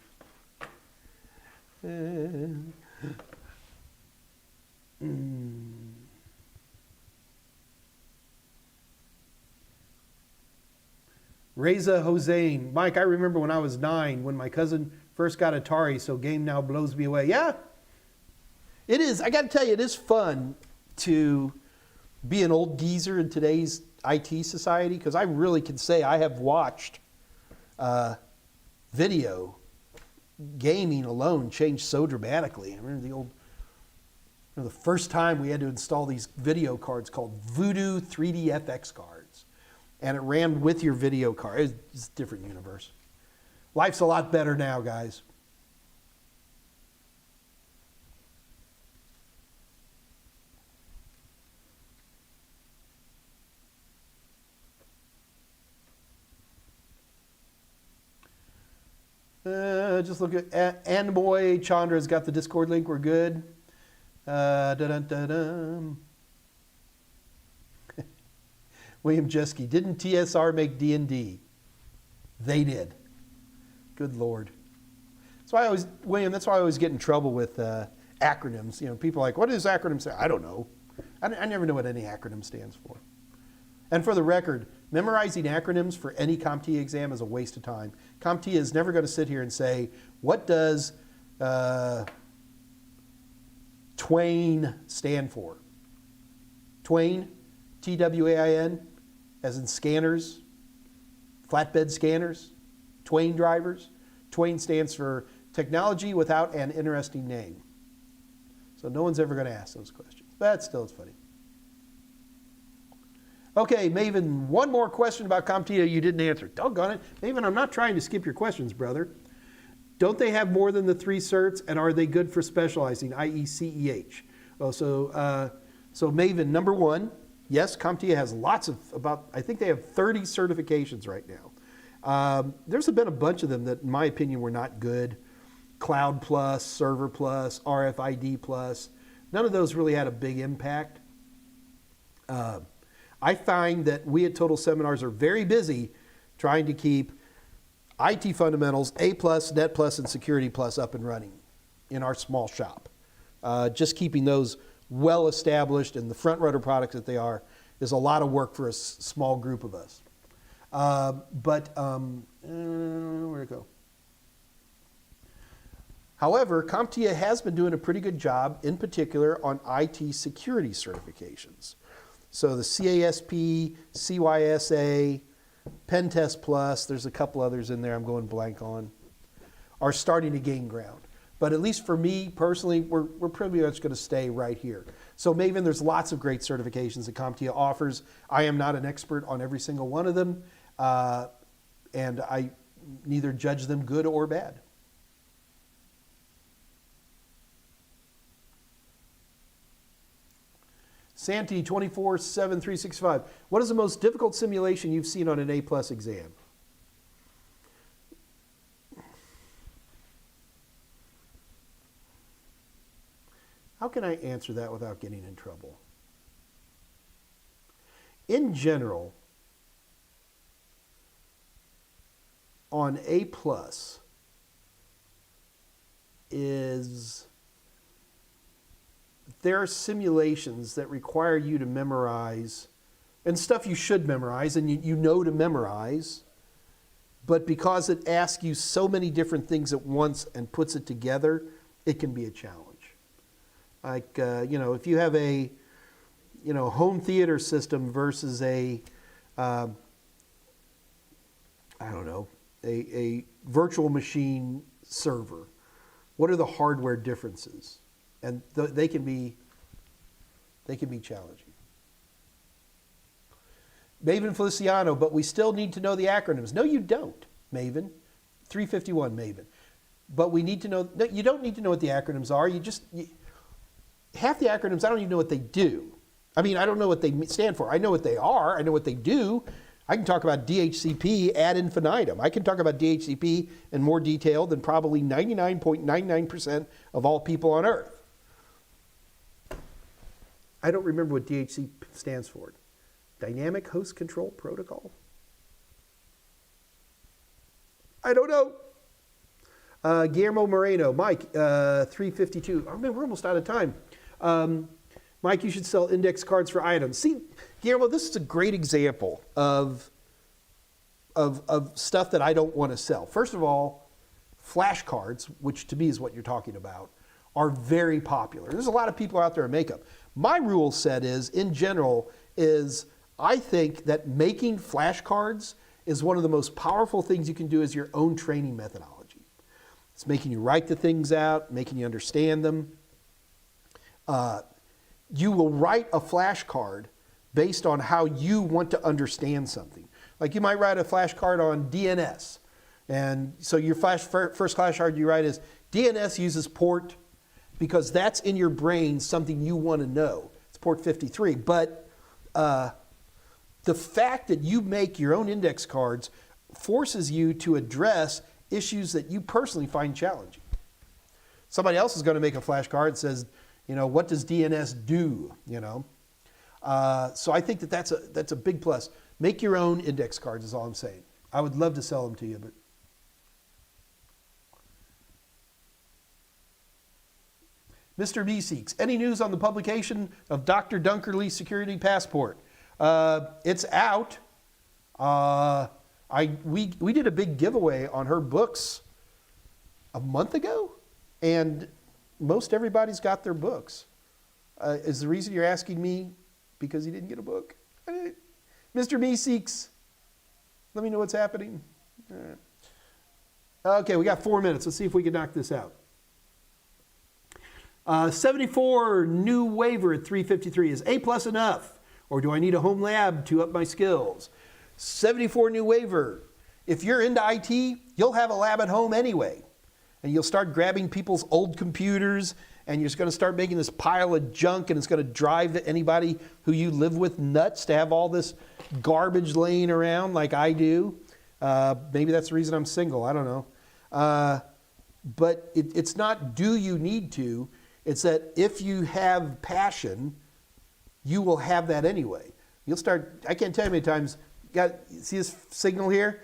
Speaker 1: Reza Hossein. Mike, I remember when I was 9 when my cousin first got Atari, so game now blows me away. Yeah, it is. I got to tell you, it is fun to be an old geezer in today's IT society, because I really can say I have watched video gaming alone change so dramatically. I remember the first time we had to install these video cards called Voodoo 3D FX cards, and it ran with your video card. It's a different universe. Life's a lot better now, guys. Just look at Anboy Chandra's got the Discord link. We're good. William Jeske, didn't TSR make D&D? They did. Good Lord. That's why I always, William, that's why I always get in trouble with acronyms. You know, people are like, what does acronym say? I don't know. I never know what any acronym stands for. And for the record, memorizing acronyms for any CompTIA exam is a waste of time. CompTIA is never going to sit here and say, what does Twain stand for? Twain, T-W-A-I-N, as in scanners, flatbed scanners, Twain drivers. Twain stands for technology without an interesting name. So no one's ever going to ask those questions. But still, it's funny. Okay, Maven, one more question about CompTIA you didn't answer. Doggone it. Maven, I'm not trying to skip your questions, brother. Don't they have more than the 3 certs, and are they good for specializing, i.e. CEH? Well, so Maven, number 1, yes, CompTIA has lots of, I think they have 30 certifications right now. There's been a bunch of them that, in my opinion, were not good. Cloud Plus, Server Plus, RFID Plus. None of those really had a big impact. I find that we at Total Seminars are very busy trying to keep IT Fundamentals, A+, Net Plus, and Security Plus up and running in our small shop. Just keeping those well established and the front runner products that they are is a lot of work for a small group of us. Where'd it go? However, CompTIA has been doing a pretty good job, in particular on IT security certifications. So the CASP, CYSA, Pen Test Plus, there's a couple others in there I'm going blank on, are starting to gain ground. But at least for me personally, we're pretty much going to stay right here. So Maven, there's lots of great certifications that CompTIA offers. I am not an expert on every single one of them, and I neither judge them good or bad. Santi, 24/7/365. What is the most difficult simulation you've seen on an A+ exam? How can I answer that without getting in trouble? In general, on A+ there are simulations that require you to memorize, and stuff you should memorize and you know to memorize, but because it asks you so many different things at once and puts it together, it can be a challenge. Like, if you have a, home theater system versus a virtual machine server, what are the hardware differences? And they can be challenging. Maven Feliciano, but we still need to know the acronyms. No, you don't, Maven. 351, Maven. But we need to know, no, you don't need to know what the acronyms are. Half the acronyms, I don't even know what they do. I mean, I don't know what they stand for. I know what they are. I know what they do. I can talk about DHCP ad infinitum. I can talk about DHCP in more detail than probably 99.99% of all people on Earth. I don't remember what DHCP stands for. Dynamic Host Control Protocol? I don't know. Guillermo Moreno, Mike, 352. Oh man, we're almost out of time. Mike, you should sell index cards for items. See, Guillermo, this is a great example of stuff that I don't want to sell. First of all, flashcards, which to me is what you're talking about, are very popular. There's a lot of people out there in makeup. My rule set is, in general, is I think that making flashcards is one of the most powerful things you can do as your own training methodology. It's making you write the things out, making you understand them. You will write a flashcard based on how you want to understand something. Like you might write a flashcard on DNS. And so your first flashcard you write is DNS uses port because that's in your brain something you want to know. It's port 53. But the fact that you make your own index cards forces you to address issues that you personally find challenging. Somebody else is going to make a flashcard that says, what does DNS do? So I think that's a big plus. Make your own index cards is all I'm saying. I would love to sell them to you, but Mr. B seeks any news on the publication of Dr. Dunkerley's security passport. It's out. We did a big giveaway on her books a month ago, and most everybody's got their books. Is the reason you're asking me because you didn't get a book? Mr. B seeks. Let me know what's happening. All right. Okay, we got 4 minutes. Let's see if we can knock this out. 74 new waiver at 353. Is A+ enough? Or do I need a home lab to up my skills? 74 new waiver. If you're into IT, you'll have a lab at home anyway. And you'll start grabbing people's old computers, and you're going to start making this pile of junk, and it's going to drive anybody who you live with nuts to have all this garbage laying around like I do. Maybe that's the reason I'm single. I don't know. But it's not do you need to. It's that if you have passion, you will have that anyway. You'll start, I can't tell you how many times, see this signal here?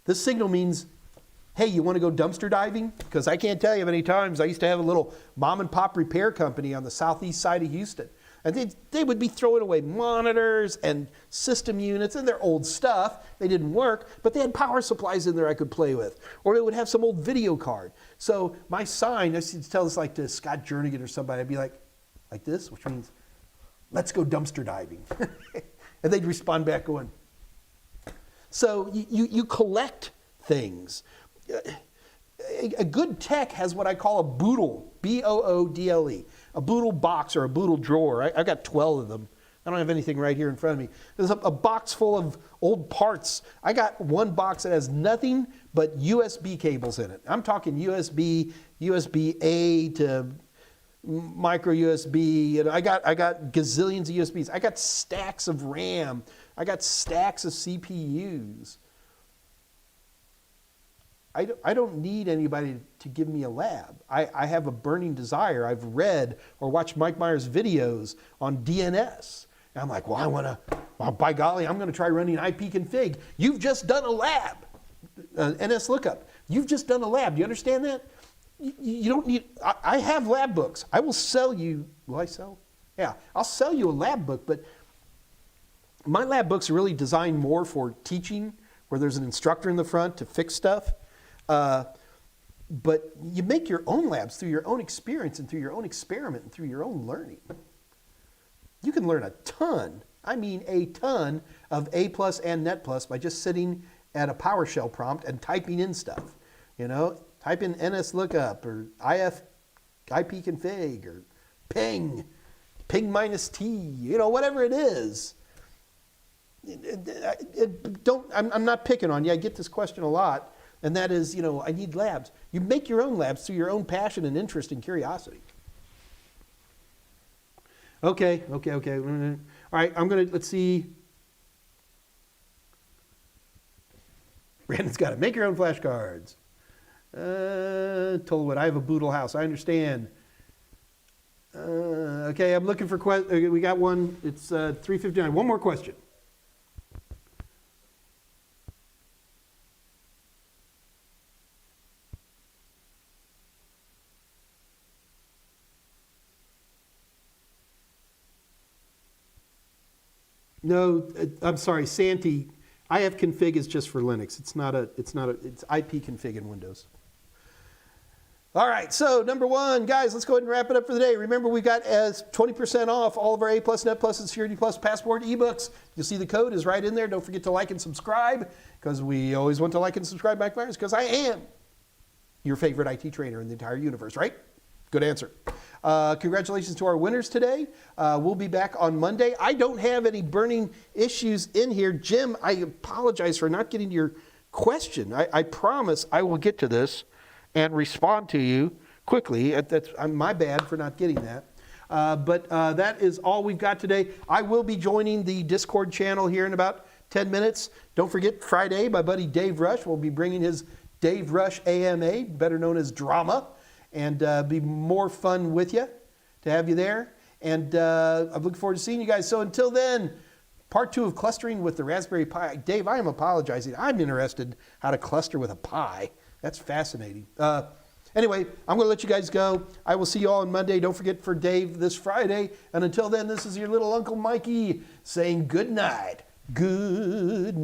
Speaker 1: This signal means, hey, you want to go dumpster diving? Because I can't tell you how many times I used to have a little mom and pop repair company on the southeast side of Houston. And they would be throwing away monitors and system units and their old stuff. They didn't work, but they had power supplies in there I could play with. Or they would have some old video card. So my sign, I used to tell this like to Scott Jernigan or somebody, I'd be like this, which means, let's go dumpster diving. And they'd respond back going. So you collect things. A good tech has what I call a boodle, B-O-O-D-L-E, a boodle box or a boodle drawer. I've got 12 of them. I don't have anything right here in front of me. There's a box full of old parts. I got one box that has nothing but USB cables in it. I'm talking USB, USB-A to micro USB. I got gazillions of USBs. I got stacks of RAM. I got stacks of CPUs. I don't need anybody to give me a lab. I have a burning desire. I've read or watched Mike Meyers' videos on DNS. And I'm like, well, by golly, I'm going to try running ipconfig. You've just done a lab, NS lookup. You've just done a lab. Do you understand that? You don't need, I have lab books. I will sell you, will I sell? Yeah, I'll sell you a lab book, but my lab books are really designed more for teaching, where there's an instructor in the front to fix stuff. But you make your own labs through your own experience and through your own experiment and through your own learning. You can learn a ton, I mean a ton, of A+ and Net+ by just sitting at a PowerShell prompt and typing in stuff. Type in NS lookup or ipconfig or ping -t, whatever it is. I'm not picking on you. I get this question a lot. And that is, I need labs. You make your own labs through your own passion and interest and curiosity. Okay. All right, let's see. Brandon's got it. Make your own flashcards. Told what, I have a boodle house. I understand. Okay, I'm looking for questions. We got one. It's 3:59. One more question. No, I'm sorry, Santi. ifconfig is just for Linux. It's ipconfig in Windows. All right, so number one, guys, let's go ahead and wrap it up for the day. Remember, we got as 20% off all of our A+, Net+, and Security Plus Passport ebooks. You'll see the code is right in there. Don't forget to like and subscribe, because we always want to like and subscribe, Mike Meyers, because I am your favorite IT trainer in the entire universe, right? Good answer. Congratulations to our winners today. We'll be back on Monday. I don't have any burning issues in here. Jim, I apologize for not getting to your question. I promise I will get to this and respond to you quickly. My bad for not getting that. But that is all we've got today. I will be joining the Discord channel here in about 10 minutes. Don't forget, Friday, my buddy Dave Rush will be bringing his Dave Rush AMA, better known as Drama, and be more fun with you to have you there. And I'm looking forward to seeing you guys. So until then, part 2 of clustering with the Raspberry Pi. Dave, I am apologizing. I'm interested how to cluster with a Pi. That's fascinating. Anyway, I'm going to let you guys go. I will see you all on Monday. Don't forget for Dave this Friday. And until then, this is your little Uncle Mikey saying good night. Good